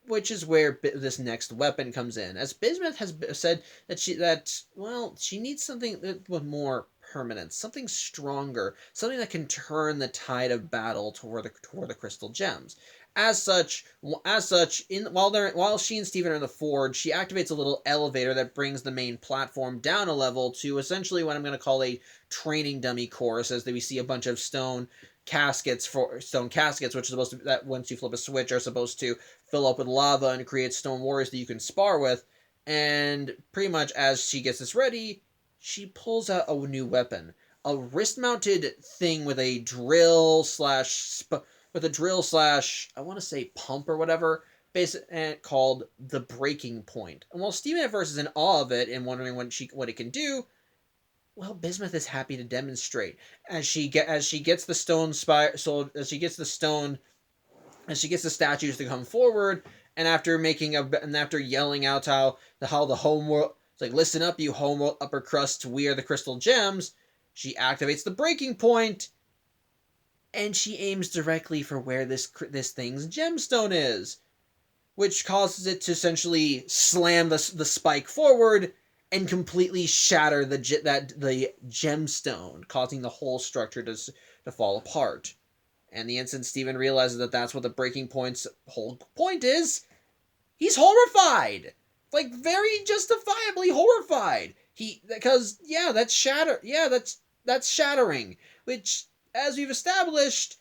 Which is where this next weapon comes in, as Bismuth has said that she needs something with more permanence, something stronger, something that can turn the tide of battle toward the crystal gems. As such, while she and Steven are in the forge, she activates a little elevator that brings the main platform down a level to essentially what I'm going to call a training dummy course, as we see a bunch of stone caskets, which are supposed to, that once you flip a switch, are supposed to fill up with lava and create stone warriors that you can spar with. And pretty much as she gets this ready, she pulls out a new weapon, a wrist-mounted thing with a drill slash I want to say pump or whatever. called the breaking point. And while Steven at first is in awe of it and wondering what it can do, well, Bismuth is happy to demonstrate as she gets the stone as she gets the statues to come forward, and after yelling out how the homeworld, it's like, listen up, you homeworld upper crust, we are the crystal gems. She activates the breaking point, and she aims directly for where this thing's gemstone is, which causes it to essentially slam the spike forward and completely shatter the gemstone, causing the whole structure to fall apart. And the instant Steven realizes that that's what the breaking point's whole point is, he's horrified. Like, very justifiably horrified. That's shattering. Which, as we've established,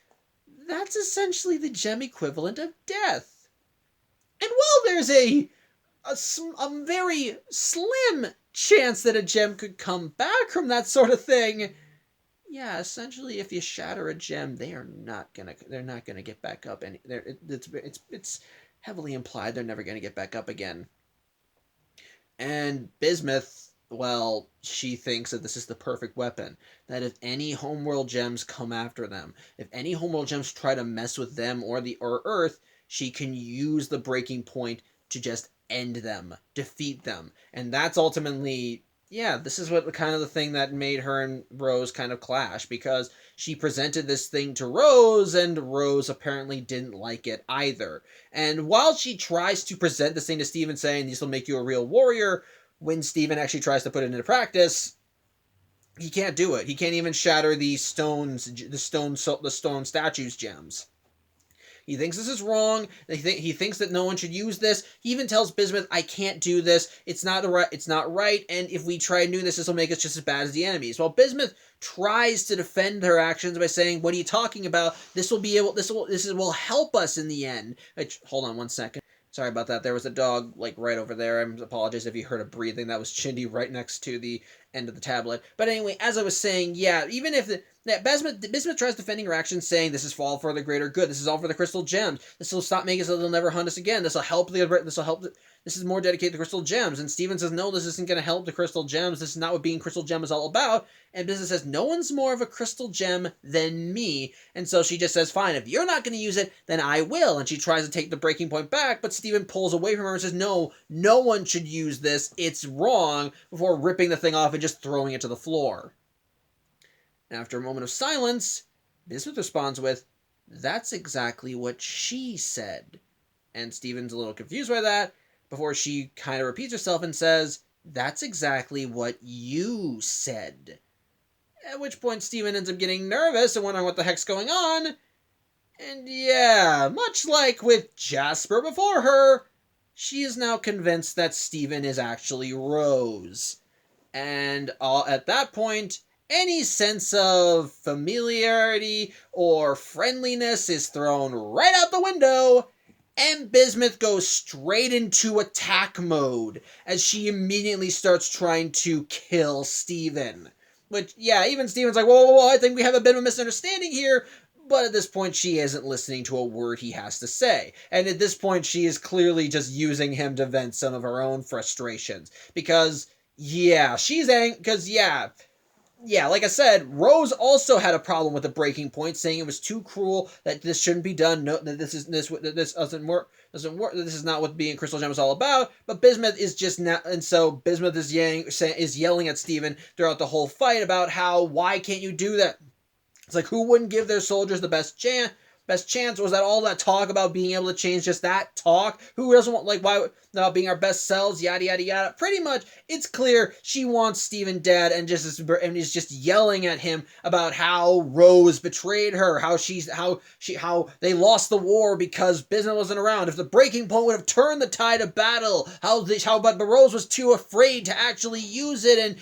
that's essentially the gem equivalent of death. And while there's a very slim chance that a gem could come back from that sort of thing, yeah, essentially, if you shatter a gem, they're not gonna get back up, and it's heavily implied they're never gonna get back up again. And Bismuth, well, she thinks that this is the perfect weapon. That if any homeworld gems come after them, if any homeworld gems try to mess with them or Earth, she can use the breaking point to just end them, defeat them, and that's ultimately. Yeah, this is what kind of the thing that made her and Rose kind of clash, because she presented this thing to Rose, and Rose apparently didn't like it either. And while she tries to present this thing to Steven, saying this will make you a real warrior, when Steven actually tries to put it into practice, he can't do it. He can't even shatter the stone statues gems. He thinks this is wrong. He thinks that no one should use this. He even tells Bismuth, "I can't do this. It's not right. And if we try doing this will make us just as bad as the enemies." While Bismuth tries to defend her actions by saying, "What are you talking about? This will help us in the end." Hold on one second. Sorry about that. There was a dog right over there. I apologize if you heard a breathing. That was Chindy right next to the end of the tablet. But anyway, as I was saying, yeah, even if Bismuth tries defending her actions, saying this is all for the greater good. This is all for the crystal gems. This will stop making it so they'll never hunt us again. This is more dedicated to crystal gems. And Steven says, no, this isn't going to help the crystal gems. This is not what being crystal gem is all about. And Bismuth says, no one's more of a crystal gem than me. And so she just says, fine, if you're not going to use it, then I will. And she tries to take the breaking point back, but Steven pulls away from her and says, no one should use this. It's wrong, before ripping the thing off and just throwing it to the floor. And after a moment of silence, Bismuth responds with, that's exactly what she said. And Steven's a little confused by that, before she kind of repeats herself and says, that's exactly what you said. At which point Steven ends up getting nervous and wondering what the heck's going on. And yeah, much like with Jasper before her, she is now convinced that Steven is actually Rose. And at that point, any sense of familiarity or friendliness is thrown right out the window, and Bismuth goes straight into attack mode as she immediately starts trying to kill Steven. Which, yeah, even Steven's like, whoa, I think we have a bit of a misunderstanding here. But at this point, she isn't listening to a word he has to say. And at this point, she is clearly just using him to vent some of her own frustrations. Because, yeah, she's angry. Because, yeah, like I said, Rose also had a problem with the breaking point, saying it was too cruel, that this shouldn't be done, no, that this doesn't work, this is not what being Crystal Gem is all about. But Bismuth is just not, and so Bismuth is yelling at Steven throughout the whole fight about why can't you do that? It's like, who wouldn't give their soldiers the best chance? Was that all that talk about being able to change, just that talk? Who doesn't want, why, about being our best selves, yada, yada, yada. Pretty much, it's clear she wants Steven dead, and is just yelling at him about how Rose betrayed her, how they lost the war because Bismuth wasn't around. If the breaking point would have turned the tide of battle, but Rose was too afraid to actually use it, and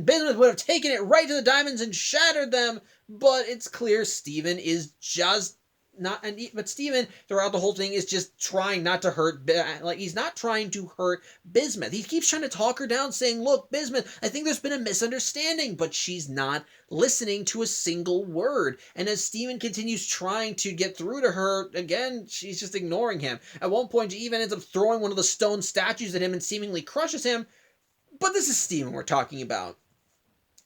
Bismuth would have taken it right to the diamonds and shattered them. But it's clear Steven is just but Steven throughout the whole thing is just trying not to hurt, like he's not trying to hurt Bismuth. He keeps trying to talk her down, saying, "Look, Bismuth, I think there's been a misunderstanding," but she's not listening to a single word. And as Steven continues trying to get through to her, again, she's just ignoring him. At one point, she even ends up throwing one of the stone statues at him and seemingly crushes him. But this is Steven we're talking about.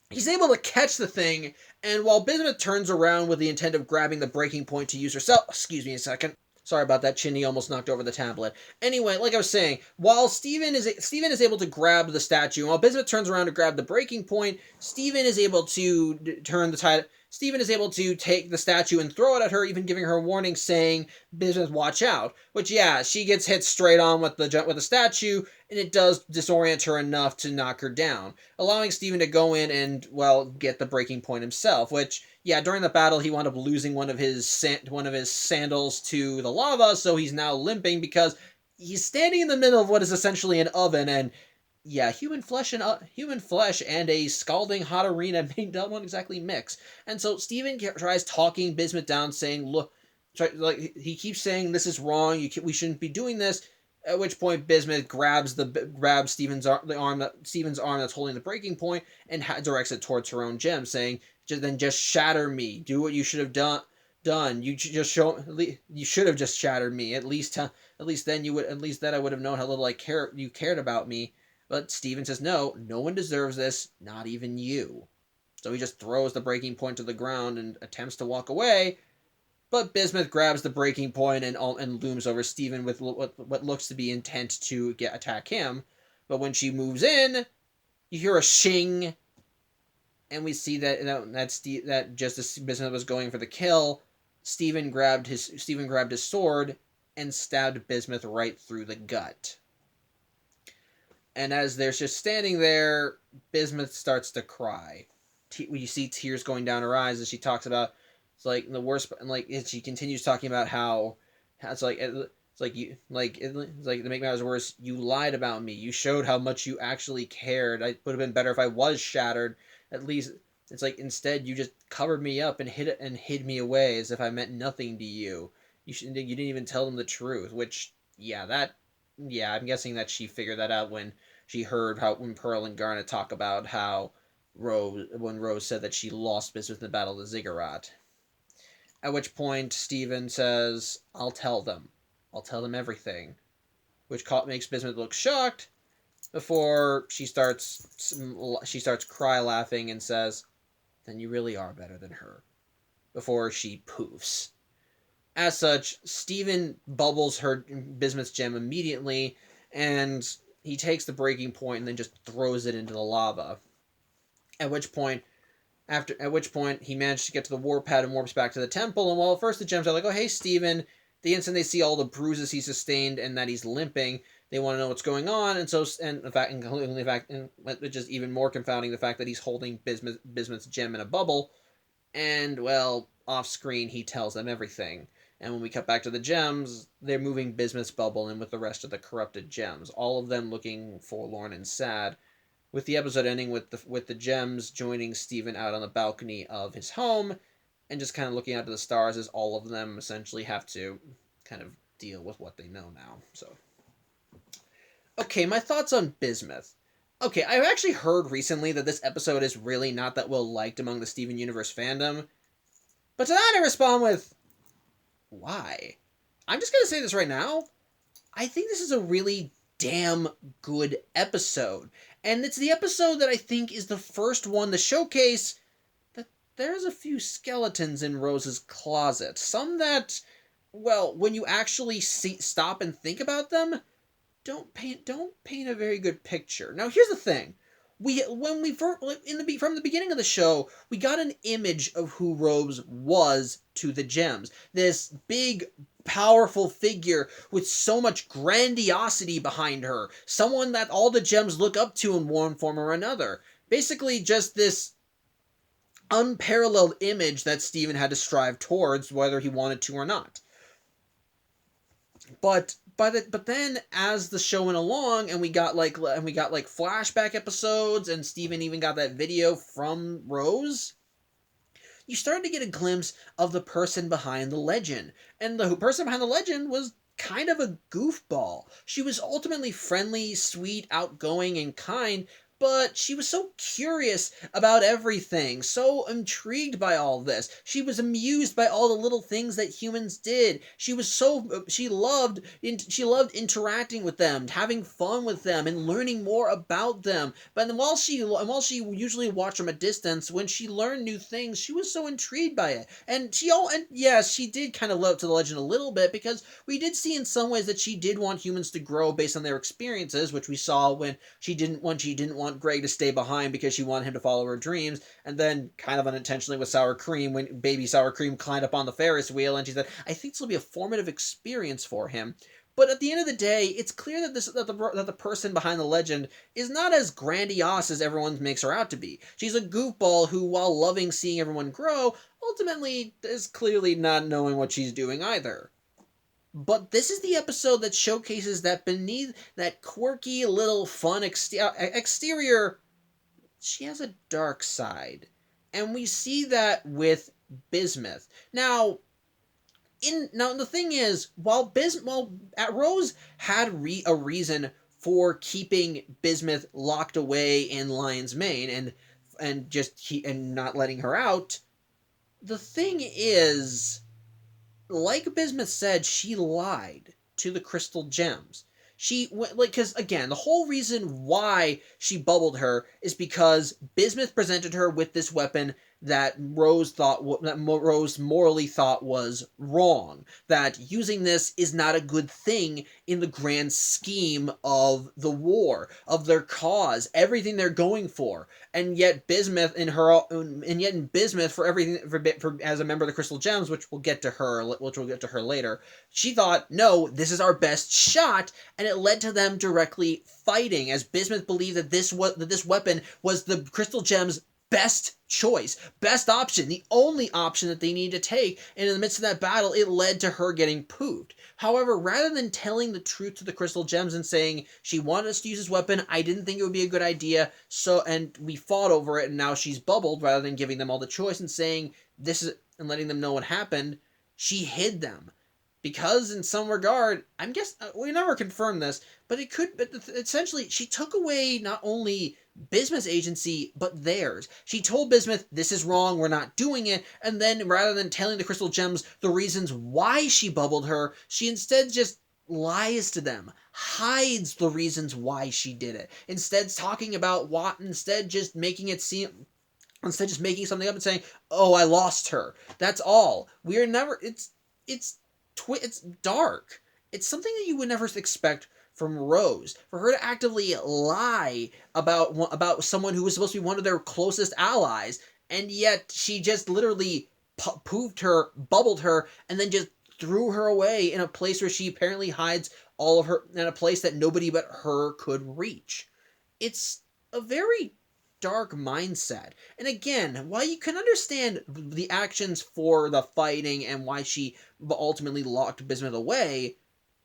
He's able to catch the thing, and while Bismuth turns around with the intent of grabbing the breaking point to use herself... Excuse me a second. Sorry about that, Chinny almost knocked over the tablet. Anyway, like I was saying, while Steven is able to grab the statue, and while Bismuth turns around to grab the breaking point, Steven is able to turn the tide... Steven is able to take the statue and throw it at her, even giving her a warning saying, "Bismuth, watch out." Which, yeah, she gets hit straight on with the statue, and it does disorient her enough to knock her down, allowing Steven to go in and, well, get the breaking point himself, which, yeah, during the battle, he wound up losing one of his sandals to the lava, so he's now limping because he's standing in the middle of what is essentially an oven, and yeah, human flesh and a scalding hot arena don't exactly mix. And so Steven tries talking Bismuth down, saying, "Look," he keeps saying, "This is wrong. We shouldn't be doing this." At which point Bismuth grabs Steven's arm that's holding the breaking point and directs it towards her own gem, saying, "Then just shatter me. Do what you should have done. You should have just shattered me. At least then I would have known how little you cared about me." But Steven says, no one deserves this, not even you. So he just throws the breaking point to the ground and attempts to walk away. But Bismuth grabs the breaking point and looms over Steven with what looks to be intent to attack him. But when she moves in, you hear a shing, and we see that just as Bismuth was going for the kill, Steven grabbed his sword and stabbed Bismuth right through the gut. And as they're just standing there, Bismuth starts to cry. You see tears going down her eyes as she talks about the worst. And she continues talking about how to make matters worse, you lied about me. You showed how much you actually cared. It would have been better if I was shattered. At least instead you just covered me up and hid me away as if I meant nothing to you. You didn't even tell them the truth. Which I'm guessing that she figured that out when she heard when Pearl and Garnet talk about how Rose said that she lost Bismuth in the Battle of the Ziggurat. At which point Steven says, I'll tell them everything. Which makes Bismuth look shocked before she starts cry laughing and says, "Then you really are better than her." Before she poofs. As such, Steven bubbles her Bismuth's gem immediately, and he takes the breaking point and then just throws it into the lava. At which point he managed to get to the warp pad and warps back to the temple. And while at first the gems are like, "Oh, hey, Steven," the instant they see all the bruises he sustained and that he's limping, they want to know what's going on. And which is even more confounding, the fact that he's holding Bismuth's gem in a bubble. And, well, off screen, he tells them everything. And when we cut back to the gems, they're moving Bismuth's bubble in with the rest of the corrupted gems, all of them looking forlorn and sad, with the episode ending with the gems joining Steven out on the balcony of his home, and just kind of looking out to the stars as all of them essentially have to kind of deal with what they know now. So, okay, my thoughts on Bismuth. Okay, I've actually heard recently that this episode is really not that well liked among the Steven Universe fandom, but to that I respond with, why? I'm just going to say this right now. I think this is a really damn good episode. And it's the episode that I think is the first one to showcase that there's a few skeletons in Rose's closet. Some that, well, when you actually stop and think about them, don't paint a very good picture. Now, here's the thing. From the beginning of the show, we got an image of who Rose was to the gems. This big, powerful figure with so much grandiosity behind her. Someone that all the gems look up to in one form or another. Basically, just this unparalleled image that Steven had to strive towards, whether he wanted to or not. But then as the show went along and we got flashback episodes, and Steven even got that video from Rose, you started to get a glimpse of the person behind the legend. And the person behind the legend was kind of a goofball. She was ultimately friendly, sweet, outgoing, and kind, but she was so curious about everything, so intrigued by all this. She was amused by all the little things that humans did. She loved interacting with them, having fun with them, and learning more about them. But then while she usually watched from a distance, when she learned new things, she was so intrigued by it. And yes, she did kind of live up to the legend a little bit, because we did see in some ways that she did want humans to grow based on their experiences, which we saw when she didn't want Greg to stay behind because she wanted him to follow her dreams, and then kind of unintentionally with Sour Cream, when baby Sour Cream climbed up on the Ferris wheel, and she said, "I think this will be a formative experience for him." But at the end of the day, it's clear that the person behind the legend is not as grandiose as everyone makes her out to be. She's a goofball who, while loving seeing everyone grow, ultimately is clearly not knowing what she's doing either. But this is the episode that showcases that beneath that quirky little fun exterior, she has a dark side. And we see that with Bismuth. Now the thing is, while Rose had a reason for keeping Bismuth locked away in Lion's Mane and not letting her out, the thing is, like Bismuth said, she lied to the crystal gems. Because again, the whole reason why she bubbled her is because Bismuth presented her with this weapon that Rose morally thought was wrong. That using this is not a good thing in the grand scheme of the war, of their cause, everything they're going for. And yet in Bismuth, for everything, as a member of the Crystal Gems, which we'll get to her later, she thought, no, this is our best shot, and it led to them directly fighting, as Bismuth believed that this weapon was the Crystal Gems' best choice, best option, the only option that they needed to take, and in the midst of that battle, it led to her getting poofed. However, rather than telling the truth to the Crystal Gems and saying, she wanted us to use this weapon, I didn't think it would be a good idea, and we fought over it, and now she's bubbled, rather than giving them all the choice and saying, and letting them know what happened, she hid them. Because in some regard, we never confirmed this, but essentially, she took away not only Bismuth's agency, but theirs. She told Bismuth, this is wrong, we're not doing it, and then rather than telling the Crystal Gems the reasons why she bubbled her, she instead just lies to them, hides the reasons why she did it. Instead just making something up and saying, "Oh, I lost her." That's all. We're never. It's dark. It's something that you would never expect from Rose. For her to actively lie about someone who was supposed to be one of their closest allies, and yet she just literally poofed her, bubbled her, and then just threw her away in a place where she apparently hides all of her, in a place that nobody but her could reach. It's a very dark mindset. And again, while you can understand the actions for the fighting and why she ultimately locked Bismuth away,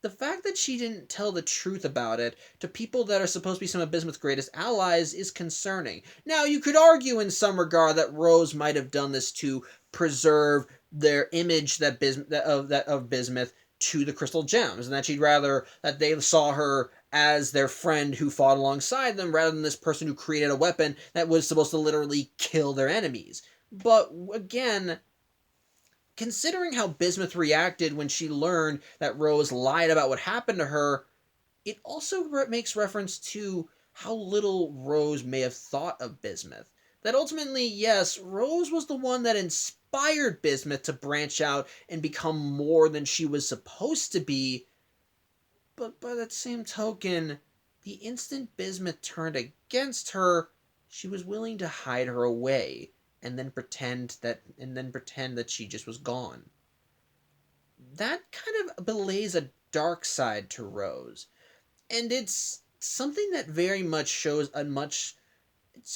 the fact that she didn't tell the truth about it to people that are supposed to be some of Bismuth's greatest allies is concerning. Now, you could argue in some regard that Rose might have done this to preserve their image of Bismuth to the Crystal Gems, and that she'd rather that they saw her as their friend who fought alongside them rather than this person who created a weapon that was supposed to literally kill their enemies. But again, considering how Bismuth reacted when she learned that Rose lied about what happened to her, it also makes reference to how little Rose may have thought of Bismuth. That ultimately, yes, Rose was the one that inspired Bismuth to branch out and become more than she was supposed to be, but by that same token, the instant Bismuth turned against her, she was willing to hide her away and then pretend that she just was gone. That kind of belays a dark side to Rose, and it's something that very much shows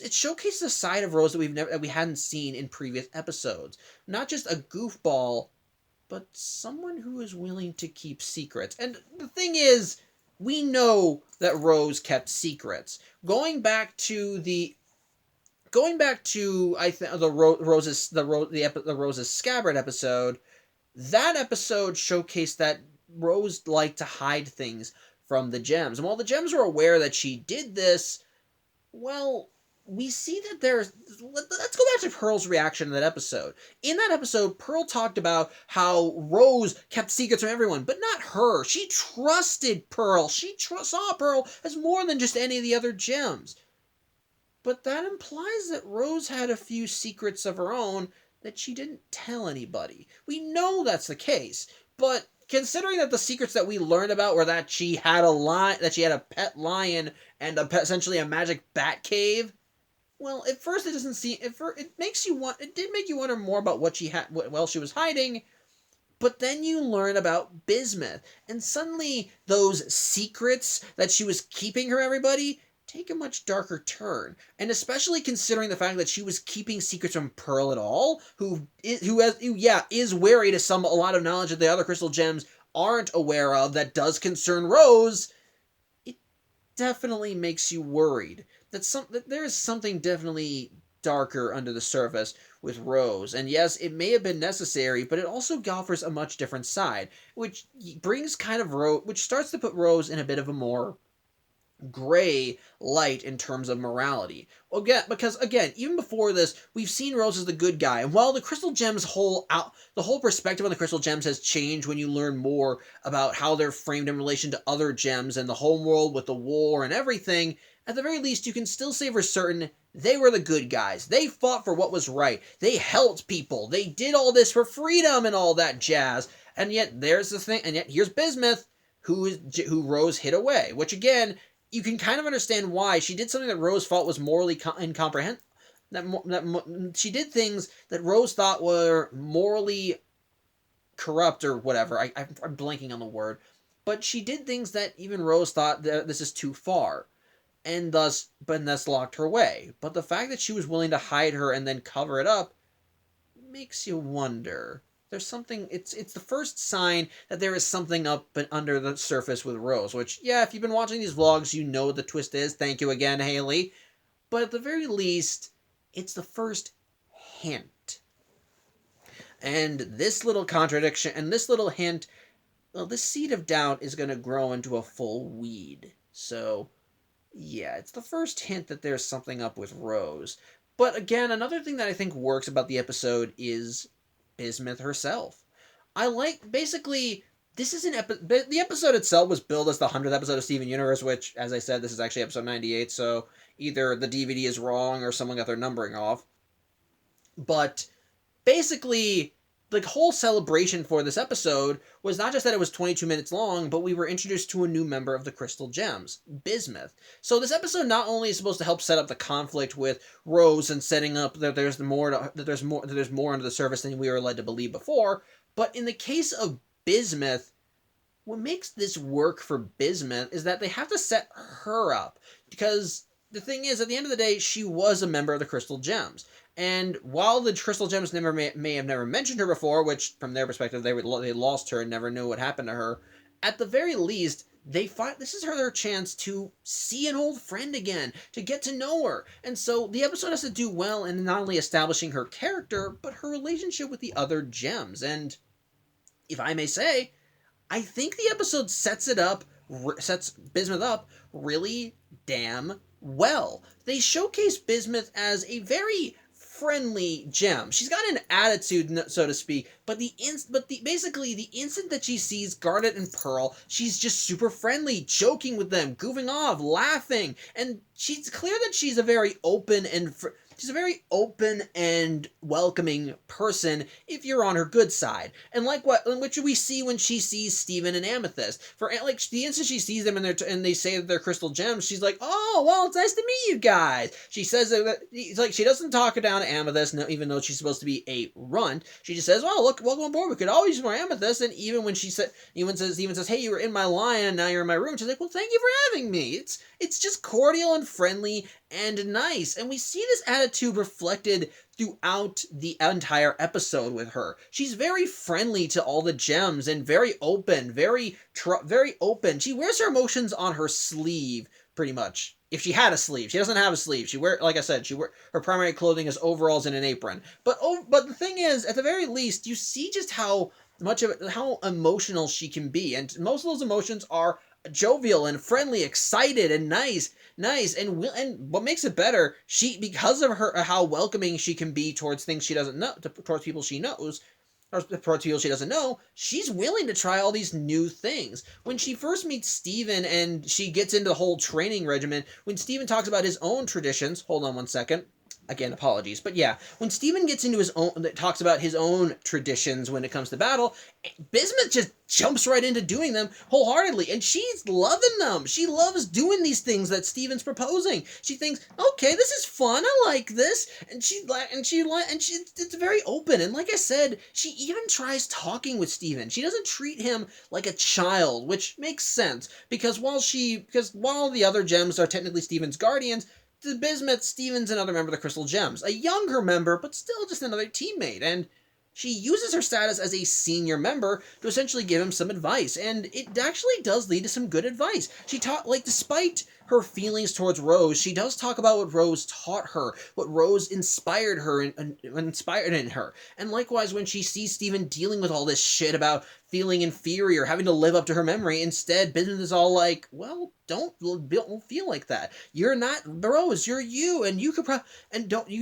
it showcases a side of Rose that we hadn't seen in previous episodes. Not just a goofball, but someone who is willing to keep secrets. And the thing is, we know that Rose kept secrets. Going back to the going back to the Rose's Scabbard episode, that episode showcased that Rose liked to hide things from the gems. And while the gems were aware that she did this, well, we see that there's. Let's go back to Pearl's reaction to that episode. In that episode, Pearl talked about how Rose kept secrets from everyone, but not her. She trusted Pearl. She saw Pearl as more than just any of the other gems. But that implies that Rose had a few secrets of her own that she didn't tell anybody. We know that's the case, but considering that the secrets that we learned about were that she had a pet lion and essentially a magic bat cave, well, at first it doesn't seem. It makes you want. It did make you wonder more about what she was hiding. But then you learn about Bismuth, and suddenly those secrets that she was keeping from everybody take a much darker turn. And especially considering the fact that she was keeping secrets from Pearl at all, who is wary to a lot of knowledge that the other crystal gems aren't aware of that does concern Rose, it definitely makes you worried that there is something definitely darker under the surface with Rose. And yes, it may have been necessary, but it also offers a much different side, which brings which starts to put Rose in a bit of a more gray light in terms of morality. Because even before this, we've seen Rose as the good guy, and while the crystal gems the whole perspective on the crystal gems has changed when you learn more about how they're framed in relation to other gems and the homeworld with the war and everything, at the very least you can still say for certain they were the good guys. They fought for what was right. They helped people. They did all this for freedom and all that jazz. And yet here's Bismuth, who Rose hid away, which again, you can kind of understand why. She did something that Rose thought was morally incomprehensible. She did things that Rose thought were morally corrupt or whatever. I'm blanking on the word. But she did things that even Rose thought that this is too far, and thus locked her away. But the fact that she was willing to hide her and then cover it up makes you wonder. There's something. It's the first sign that there is something up and under the surface with Rose. Which, yeah, if you've been watching these vlogs, you know what the twist is. Thank you again, Haley. But at the very least, it's the first hint. And this little contradiction and this little hint, well, this seed of doubt is going to grow into a full weed. So, yeah, it's the first hint that there's something up with Rose. But again, another thing that I think works about the episode is Bismuth herself. Basically, this is the episode itself was billed as the 100th episode of Steven Universe, which, as I said, this is actually episode 98, so either the DVD is wrong or someone got their numbering off. But basically, the whole celebration for this episode was not just that it was 22 minutes long, but we were introduced to a new member of the Crystal Gems, Bismuth. So this episode not only is supposed to help set up the conflict with Rose and setting up that there's more under the surface than we were led to believe before, but in the case of Bismuth, what makes this work for Bismuth is that they have to set her up, because the thing is, at the end of the day, she was a member of the Crystal Gems. And while the Crystal Gems may have never mentioned her before, which from their perspective they lost her and never knew what happened to her, at the very least this is their chance to see an old friend again, to get to know her. And so the episode has to do well in not only establishing her character, but her relationship with the other gems. And if I may say, I think the episode sets Bismuth up really damn well. They showcase Bismuth as a very friendly gem. She's got an attitude, so to speak, but basically the instant that she sees Garnet and Pearl, she's just super friendly, joking with them, goofing off, laughing, and she's clear that she's a very open and welcoming person if you're on her good side. And which we see when she sees Steven and Amethyst. For like the instant she sees them and they say that they're crystal gems, she's like, "Oh, well, it's nice to meet you guys." She says that it's like she doesn't talk her down to Amethyst, even though she's supposed to be a runt. She just says, "Oh, look, welcome aboard. We could always use more Amethyst." And even when Steven says, "Hey, you were in my line and now you're in my room," she's like, "Well, thank you for having me." It's just cordial and friendly and nice. And we see this attitude reflected throughout the entire episode with her. She's very friendly to all the gems and very open, very open. She wears her emotions on her sleeve, pretty much. if she had a sleeve. She doesn't have a sleeve. Like I said, her primary clothing is overalls and an apron. But the thing is, at the very least, you see just how emotional she can be, and most of those emotions are jovial and friendly, excited and nice. And what makes it better, because of her how welcoming she can be towards things she doesn't know, towards people she knows, or towards people she doesn't know, she's willing to try all these new things. When she first meets Steven and she gets into the whole training regimen, when Steven talks about his own traditions, hold on one second. Again, apologies. But yeah, when Steven gets into talks about his own traditions when it comes to battle, Bismuth just jumps right into doing them wholeheartedly, and she's loving them. She loves doing these things that Steven's proposing. She thinks, okay, this is fun. I like this, and it's very open. And like I said, she even tries talking with Steven. She doesn't treat him like a child, which makes sense because while the other gems are technically Steven's guardians, to Bismuth, Steven's another member of the Crystal Gems. A younger member, but still just another teammate. And she uses her status as a senior member to essentially give him some advice. And it actually does lead to some good advice. Despite her feelings towards Rose, she does talk about what Rose taught her, what Rose inspired in her. And likewise, when she sees Steven dealing with all this shit about feeling inferior, having to live up to her memory, instead, Bismuth is all like, well, don't feel like that. You're not Rose, you're you, and you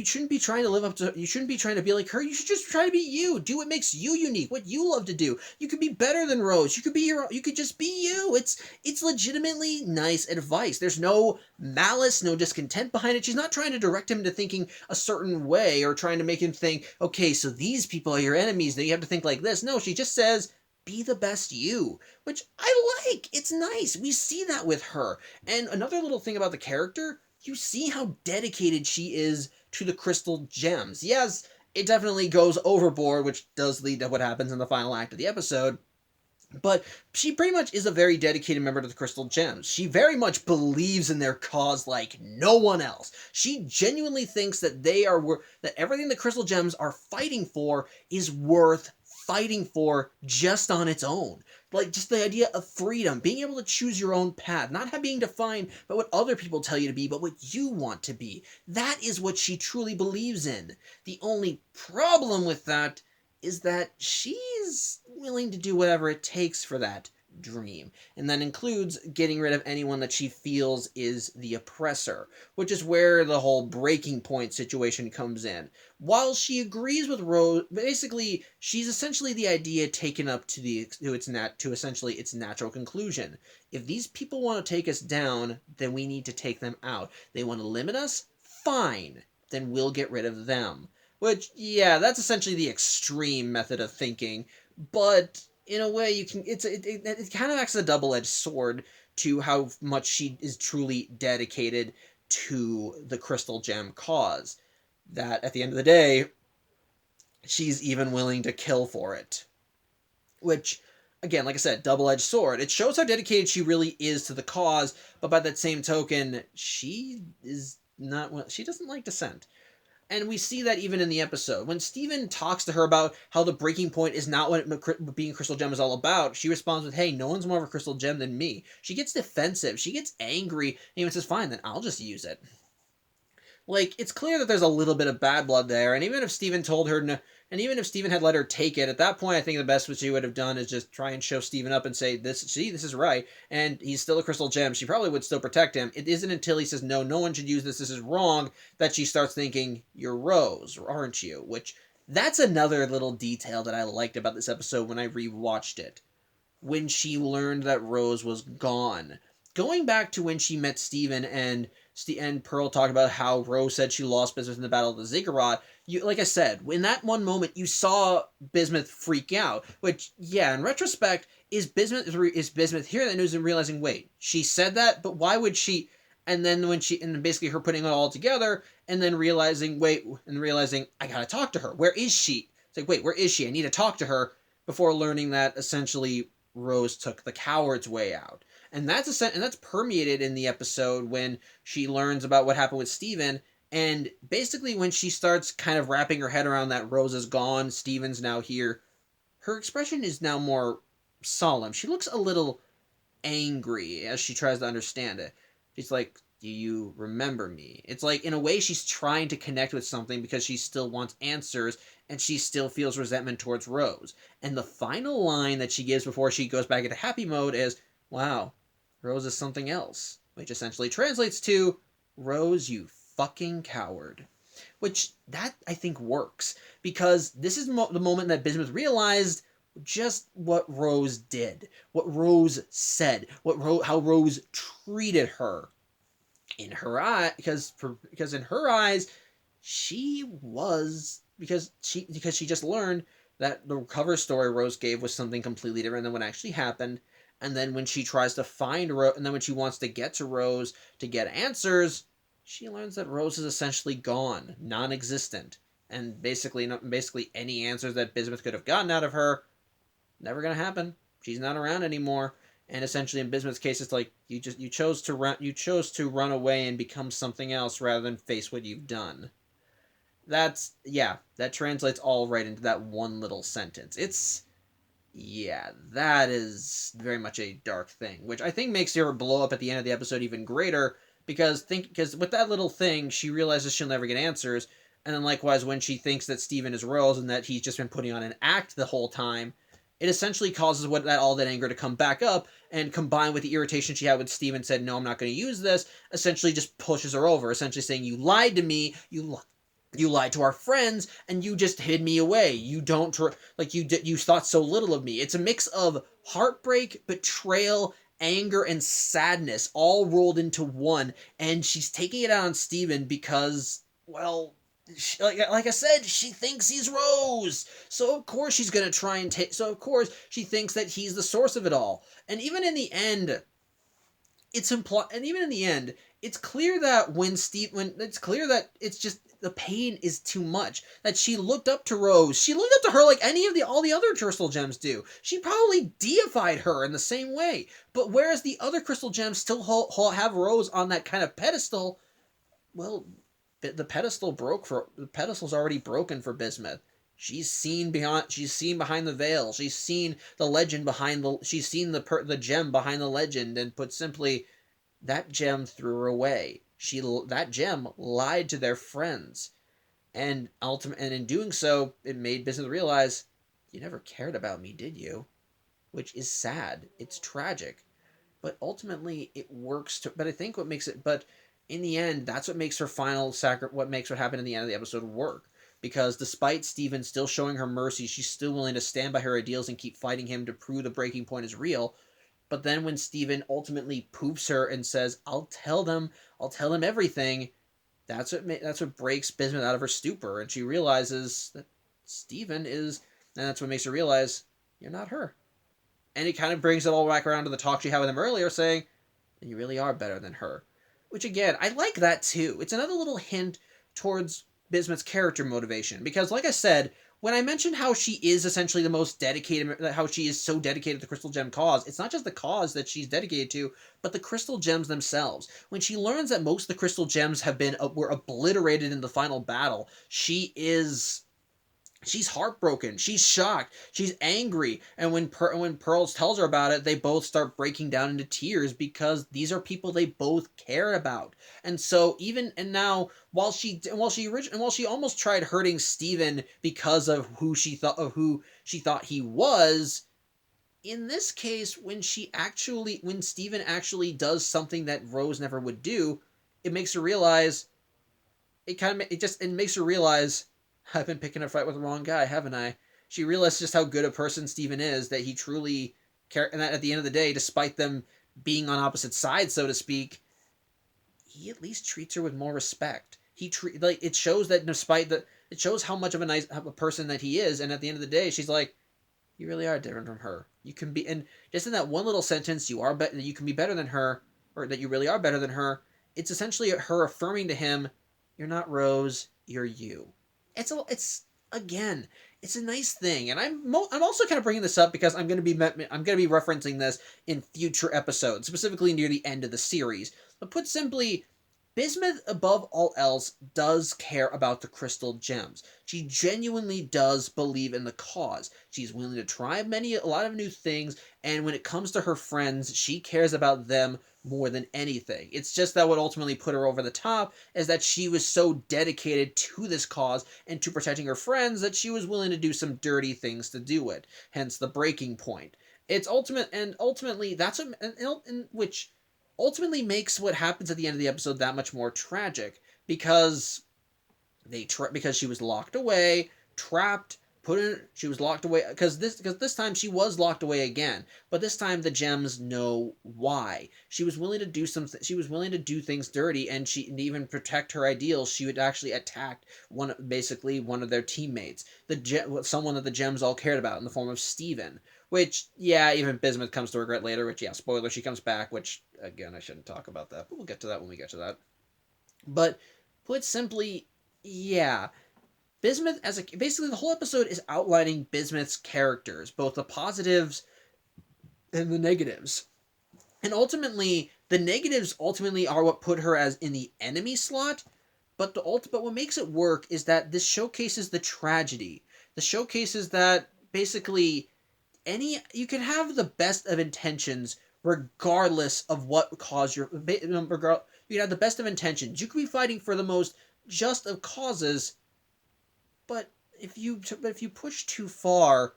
shouldn't be trying to live up to, you shouldn't be trying to be like her, you should just try to be you. Do what makes you unique, what you love to do. You could be better than Rose, you could just be you. It's legitimately nice advice. There's no malice, no discontent behind it. She's not trying to direct him to thinking a certain way or trying to make him think, okay, so these people are your enemies, now you have to think like this. No, she just says, be the best you, which I like. It's nice. We see that with her. And another little thing about the character, you see how dedicated she is to the crystal gems. Yes, it definitely goes overboard, which does lead to what happens in the final act of the episode. But she pretty much is a very dedicated member to the Crystal Gems. She very much believes in their cause like no one else. She genuinely thinks that that everything the Crystal Gems are fighting for is worth fighting for just on its own. Like, just the idea of freedom, being able to choose your own path, not being defined by what other people tell you to be, but what you want to be. That is what she truly believes in. The only problem with that is that she's willing to do whatever it takes for that dream. And that includes getting rid of anyone that she feels is the oppressor, which is where the whole breaking point situation comes in. While she agrees with Rose, basically, she's essentially the idea taken up to essentially its natural conclusion. If these people want to take us down, then we need to take them out. They want to limit us? Fine. Then we'll get rid of them. Which, yeah, that's essentially the extreme method of thinking, but in a way, it kind of acts as a double-edged sword to how much she is truly dedicated to the Crystal Gem cause. That, at the end of the day, she's even willing to kill for it. Which, again, like I said, double-edged sword. It shows how dedicated she really is to the cause, but by that same token, she doesn't like dissent. And we see that even in the episode. When Steven talks to her about how the breaking point is not what being Crystal Gem is all about, she responds with, hey, no one's more of a Crystal Gem than me. She gets defensive. She gets angry. And even says, fine, then I'll just use it. Like, it's clear that there's a little bit of bad blood there, and even if Steven told her no, and even if Steven had let her take it, at that point I think the best what she would have done is just try and show Steven up and say, this is right, and he's still a Crystal Gem. She probably would still protect him. It isn't until he says, no one should use this is wrong, that she starts thinking, you're Rose, aren't you? Which, that's another little detail that I liked about this episode when I rewatched it. When she learned that Rose was gone. Going back to when she met Steven and Pearl talked about how Rose said she lost Bismuth in the Battle of the Ziggurat. Like I said, in that one moment, you saw Bismuth freak out. Which, yeah, in retrospect, is Bismuth hearing that news and realizing, wait, she said that, but why would she? And then basically her putting it all together, and then realizing, I gotta talk to her. Where is she? It's like, wait, where is she? I need to talk to her, before learning that essentially Rose took the coward's way out. And that's permeated in the episode when she learns about what happened with Steven, and basically when she starts kind of wrapping her head around that Rose is gone, Steven's now here, her expression is now more solemn. She looks a little angry as she tries to understand it. She's like, do you remember me? It's like, in a way, she's trying to connect with something because she still wants answers and she still feels resentment towards Rose. And the final line that she gives before she goes back into happy mode is, wow, Rose is something else. Which essentially translates to, Rose, you fucking coward. Which, that, I think, works. Because this is the moment that Bismuth realized just what Rose did. What Rose said. How Rose treated her. In her eye, because in her eyes, she was, because she just learned that the cover story Rose gave was something completely different than what actually happened. And then when she tries to find Rose, and then when she wants to get to Rose to get answers, she learns that Rose is essentially gone, non-existent, and basically any answers that Bismuth could have gotten out of her, never gonna happen. She's not around anymore. And essentially, in Bismuth's case, it's like you chose to run away and become something else rather than face what you've done. That translates all right into that one little sentence. That is very much a dark thing, which I think makes her blow up at the end of the episode even greater, because with that little thing, she realizes she'll never get answers, and then likewise when she thinks that Steven is Rose and that he's just been putting on an act the whole time, it essentially causes all that anger to come back up, and combined with the irritation she had when Steven said, no, I'm not going to use this, essentially just pushes her over, essentially saying, you lied to me, you lied to our friends, and you just hid me away. You thought so little of me. It's a mix of heartbreak, betrayal, anger, and sadness all rolled into one, and she's taking it out on Steven because, well, like I said, she thinks he's Rose. So of course she's gonna try and take. So of course she thinks that he's the source of it all. And even in the end, it's clear that it's clear that it's just the pain is too much. That she looked up to Rose. She looked up to her like all the other crystal gems do. She probably deified her in the same way. But whereas the other crystal gems still have Rose on that kind of pedestal, well, the pedestal's already broken for Bismuth. She's seen behind the veil. She's seen the legend behind she's seen the gem behind the legend, and put simply, that gem threw her away. That gem lied to their friends. And in doing so, it made Bismuth realize, you never cared about me, did you? Which is sad. It's tragic. But ultimately it works but I think but in the end, that's what makes what makes what happened in the end of the episode work. Because despite Steven still showing her mercy, she's still willing to stand by her ideals and keep fighting him to prove the breaking point is real. But then when Steven ultimately poofs her and says, I'll tell them everything, that's what breaks Bismuth out of her stupor, and she realizes that Steven is, and that's what makes her realize, you're not her. And it kind of brings it all back around to the talk she had with him earlier, saying, you really are better than her. Which, again, I like that too. It's another little hint towards Bismuth's character motivation. Because, like I said, when I mentioned how she is essentially the most dedicated, how she is so dedicated to the Crystal Gem cause, it's not just the cause that she's dedicated to, but the Crystal Gems themselves. When she learns that most of the Crystal Gems were obliterated in the final battle, she's heartbroken. She's shocked. She's angry. And when Pearls tells her about it, they both start breaking down into tears, because these are people they both care about. And so now, while she almost tried hurting Steven because of who she thought he was, in this case, when Steven actually does something that Rose never would do, it makes her realize. It makes her realize, I've been picking a fight with the wrong guy, haven't I? She realizes just how good a person Steven is, that he truly cares, and that at the end of the day, despite them being on opposite sides, so to speak, he at least treats her with more respect. It shows that it shows how much of a person that he is, and at the end of the day, she's like, you really are different from her. You can be, and just in that one little sentence, you can be better than her, or that you really are better than her. It's essentially her affirming to him, you're not Rose, you're you. It's a nice thing, and I'm also kind of bringing this up because I'm going to be referencing this in future episodes, specifically near the end of the series. But put simply, Bismuth, above all else, does care about the crystal gems. She genuinely does believe in the cause. She's willing to try a lot of new things, and when it comes to her friends, she cares about them more than anything. It's just that what ultimately put her over the top is that she was so dedicated to this cause and to protecting her friends that she was willing to do some dirty things to do it. Hence the breaking point. Ultimately that's which ultimately makes what happens at the end of the episode that much more tragic because because she was locked away, trapped, put in. She was locked away because this time she was locked away again, but this time the gems know why. She was willing to do She was willing to do things dirty, and she and even protect her ideals. She would actually attack basically one of their teammates, someone that the gems all cared about in the form of Steven. Which, yeah, even Bismuth comes to regret later. Which, yeah, spoiler, she comes back. Which, again, I shouldn't talk about that, but we'll get to that when we get to that. But put simply, yeah, Bismuth basically the whole episode is outlining Bismuth's characters, both the positives and the negatives. And ultimately, the negatives ultimately are what put her as in the enemy slot, but what makes it work is that this showcases the tragedy. The showcases that basically you can have the best of intentions regardless of what cause you can have the best of intentions. You could be fighting for the most just of causes, but if you push too far,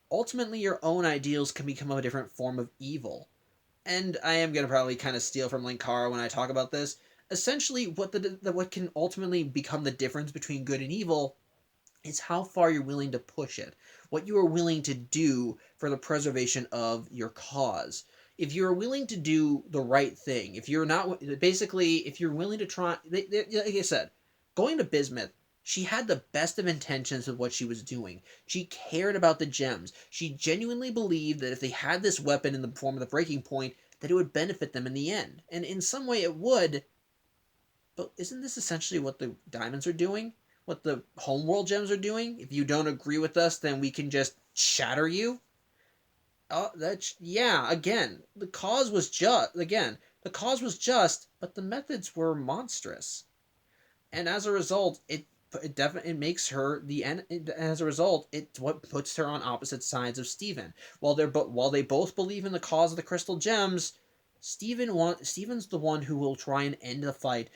ultimately your own ideals can become a different form of evil. And I am going to probably kind of steal from Linkara when I talk about this. Essentially, what can ultimately become the difference between good and evil is how far you're willing to push it, what you are willing to do for the preservation of your cause. If you're willing to do the right thing, if you're not, basically, if you're willing to try, like I said, going to Bismuth, she had the best of intentions of what she was doing. She cared about the gems. She genuinely believed that if they had this weapon in the form of the breaking point, that it would benefit them in the end. And in some way it would, but isn't this essentially what the diamonds are doing? What the homeworld gems are doing? If you don't agree with us, then we can just shatter you? Oh, that's yeah, again, the cause was just, but the methods were monstrous. And as a result, it definitely makes her the end. As a result, it what puts her on opposite sides of Steven. While they both believe in the cause of the crystal gems, Steven's the one who will try and end the fight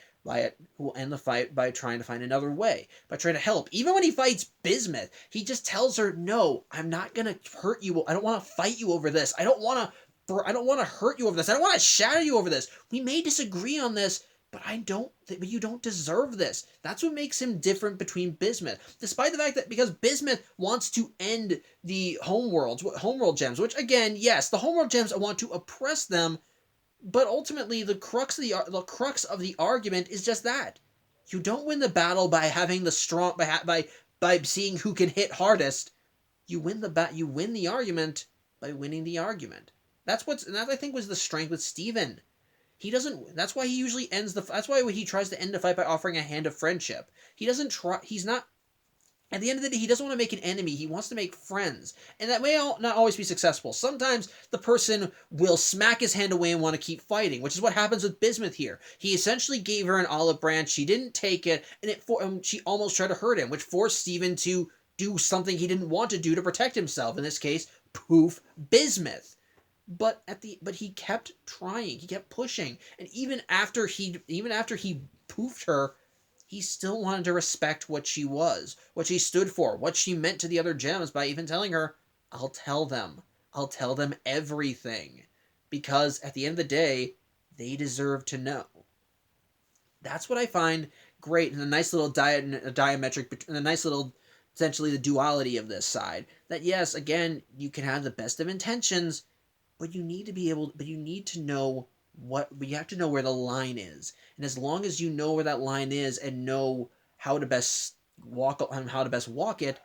who will end the fight by trying to find another way, by trying to help. Even when he fights Bismuth, he just tells her, "No, I'm not gonna hurt you. I don't want to fight you over this. I don't want to hurt you over this. I don't want to shatter you over this. We may disagree on this, but you don't deserve this." That's what makes him different between Bismuth. Despite the fact that because Bismuth wants to end the homeworld gems, which again, yes, the homeworld gems want to oppress them, but ultimately the crux of the argument is just that. You don't win the battle by having the strong by seeing who can hit hardest. You win the argument by winning the argument. And that I think was the strength with Steven. He doesn't. That's why he usually ends the. That's why he tries to end the fight by offering a hand of friendship. He doesn't try. He's not. At the end of the day, he doesn't want to make an enemy. He wants to make friends, and that may not always be successful. Sometimes the person will smack his hand away and want to keep fighting, which is what happens with Bismuth here. He essentially gave her an olive branch. She didn't take it, and she almost tried to hurt him, which forced Steven to do something he didn't want to do to protect himself. In this case, poof, Bismuth. But he kept trying. He kept pushing, and even after he poofed her, he still wanted to respect what she was, what she stood for, what she meant to the other gems by even telling her, "I'll tell them. I'll tell them everything, because at the end of the day, they deserve to know." That's what I find great in a nice little diametric, in a nice little essentially the duality of this side. That yes, again, you can have the best of intentions, but you need to know you have to know where the line is. And as long as you know where that line is and know how to best walk it,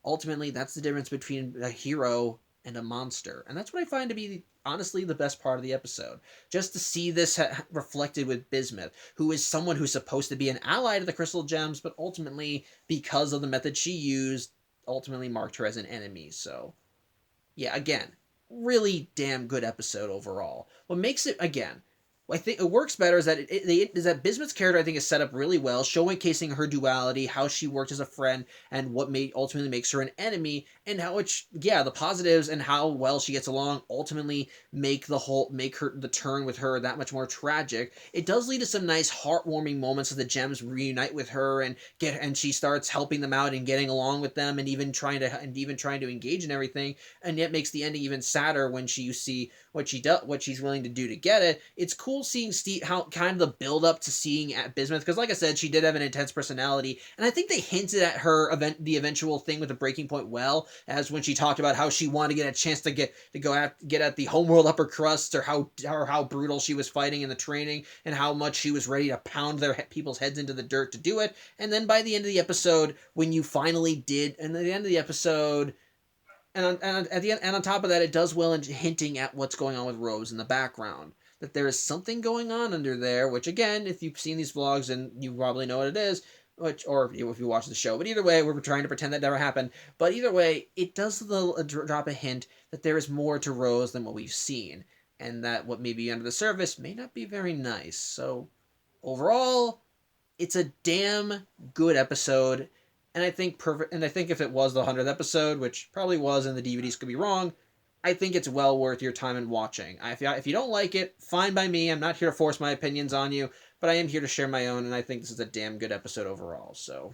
ultimately that's the difference between a hero and a monster. And that's what I find to be honestly the best part of the episode. Just to see this reflected with Bismuth, who is someone who's supposed to be an ally to the crystal gems, but ultimately, because of the method she used, ultimately marked her as an enemy. So yeah, again, really damn good episode overall. What makes it, again, I think it works better is that is that Bismuth's character I think is set up really well, showcasing her duality, how she worked as a friend, and what ultimately makes her an enemy, and how the positives and how well she gets along ultimately make her the turn with her that much more tragic. It does lead to some nice heartwarming moments as the gems reunite with her and she starts helping them out and getting along with them and even trying to engage in everything, and yet makes the ending even sadder when you see what she's willing to do to get it. It's cool seeing Steve how kind of the build up to seeing at Bismuth, because like I said, she did have an intense personality, and I think they hinted at the eventual thing with the breaking point well, as when she talked about how she wanted to get a chance to get at the homeworld upper crust, or how brutal she was fighting in the training, and how much she was ready to pound people's heads into the dirt to do it. And then by the end of the episode, when you finally did, and at the end of the episode, and on top of that, it does well in hinting at what's going on with Rose in the background. That there is something going on under there, which again, if you've seen these vlogs, and you probably know what it is, or if you watch the show. But either way, we're trying to pretend that never happened. But either way, it does drop a hint that there is more to Rose than what we've seen, and that what may be under the surface may not be very nice. So overall, it's a damn good episode. And I think perfect. And I think if it was the 100th episode, which probably was, and the DVDs could be wrong, I think it's well worth your time in watching. If you don't like it, fine by me. I'm not here to force my opinions on you, but I am here to share my own, and I think this is a damn good episode overall. So,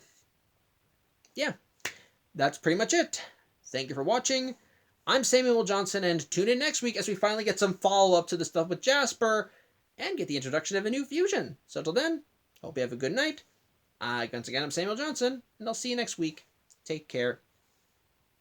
yeah, that's pretty much it. Thank you for watching. I'm Samuel Johnson, and tune in next week as we finally get some follow up to the stuff with Jasper and get the introduction of a new fusion. So, till then, hope you have a good night. Once again, I'm Samuel Johnson, and I'll see you next week. Take care.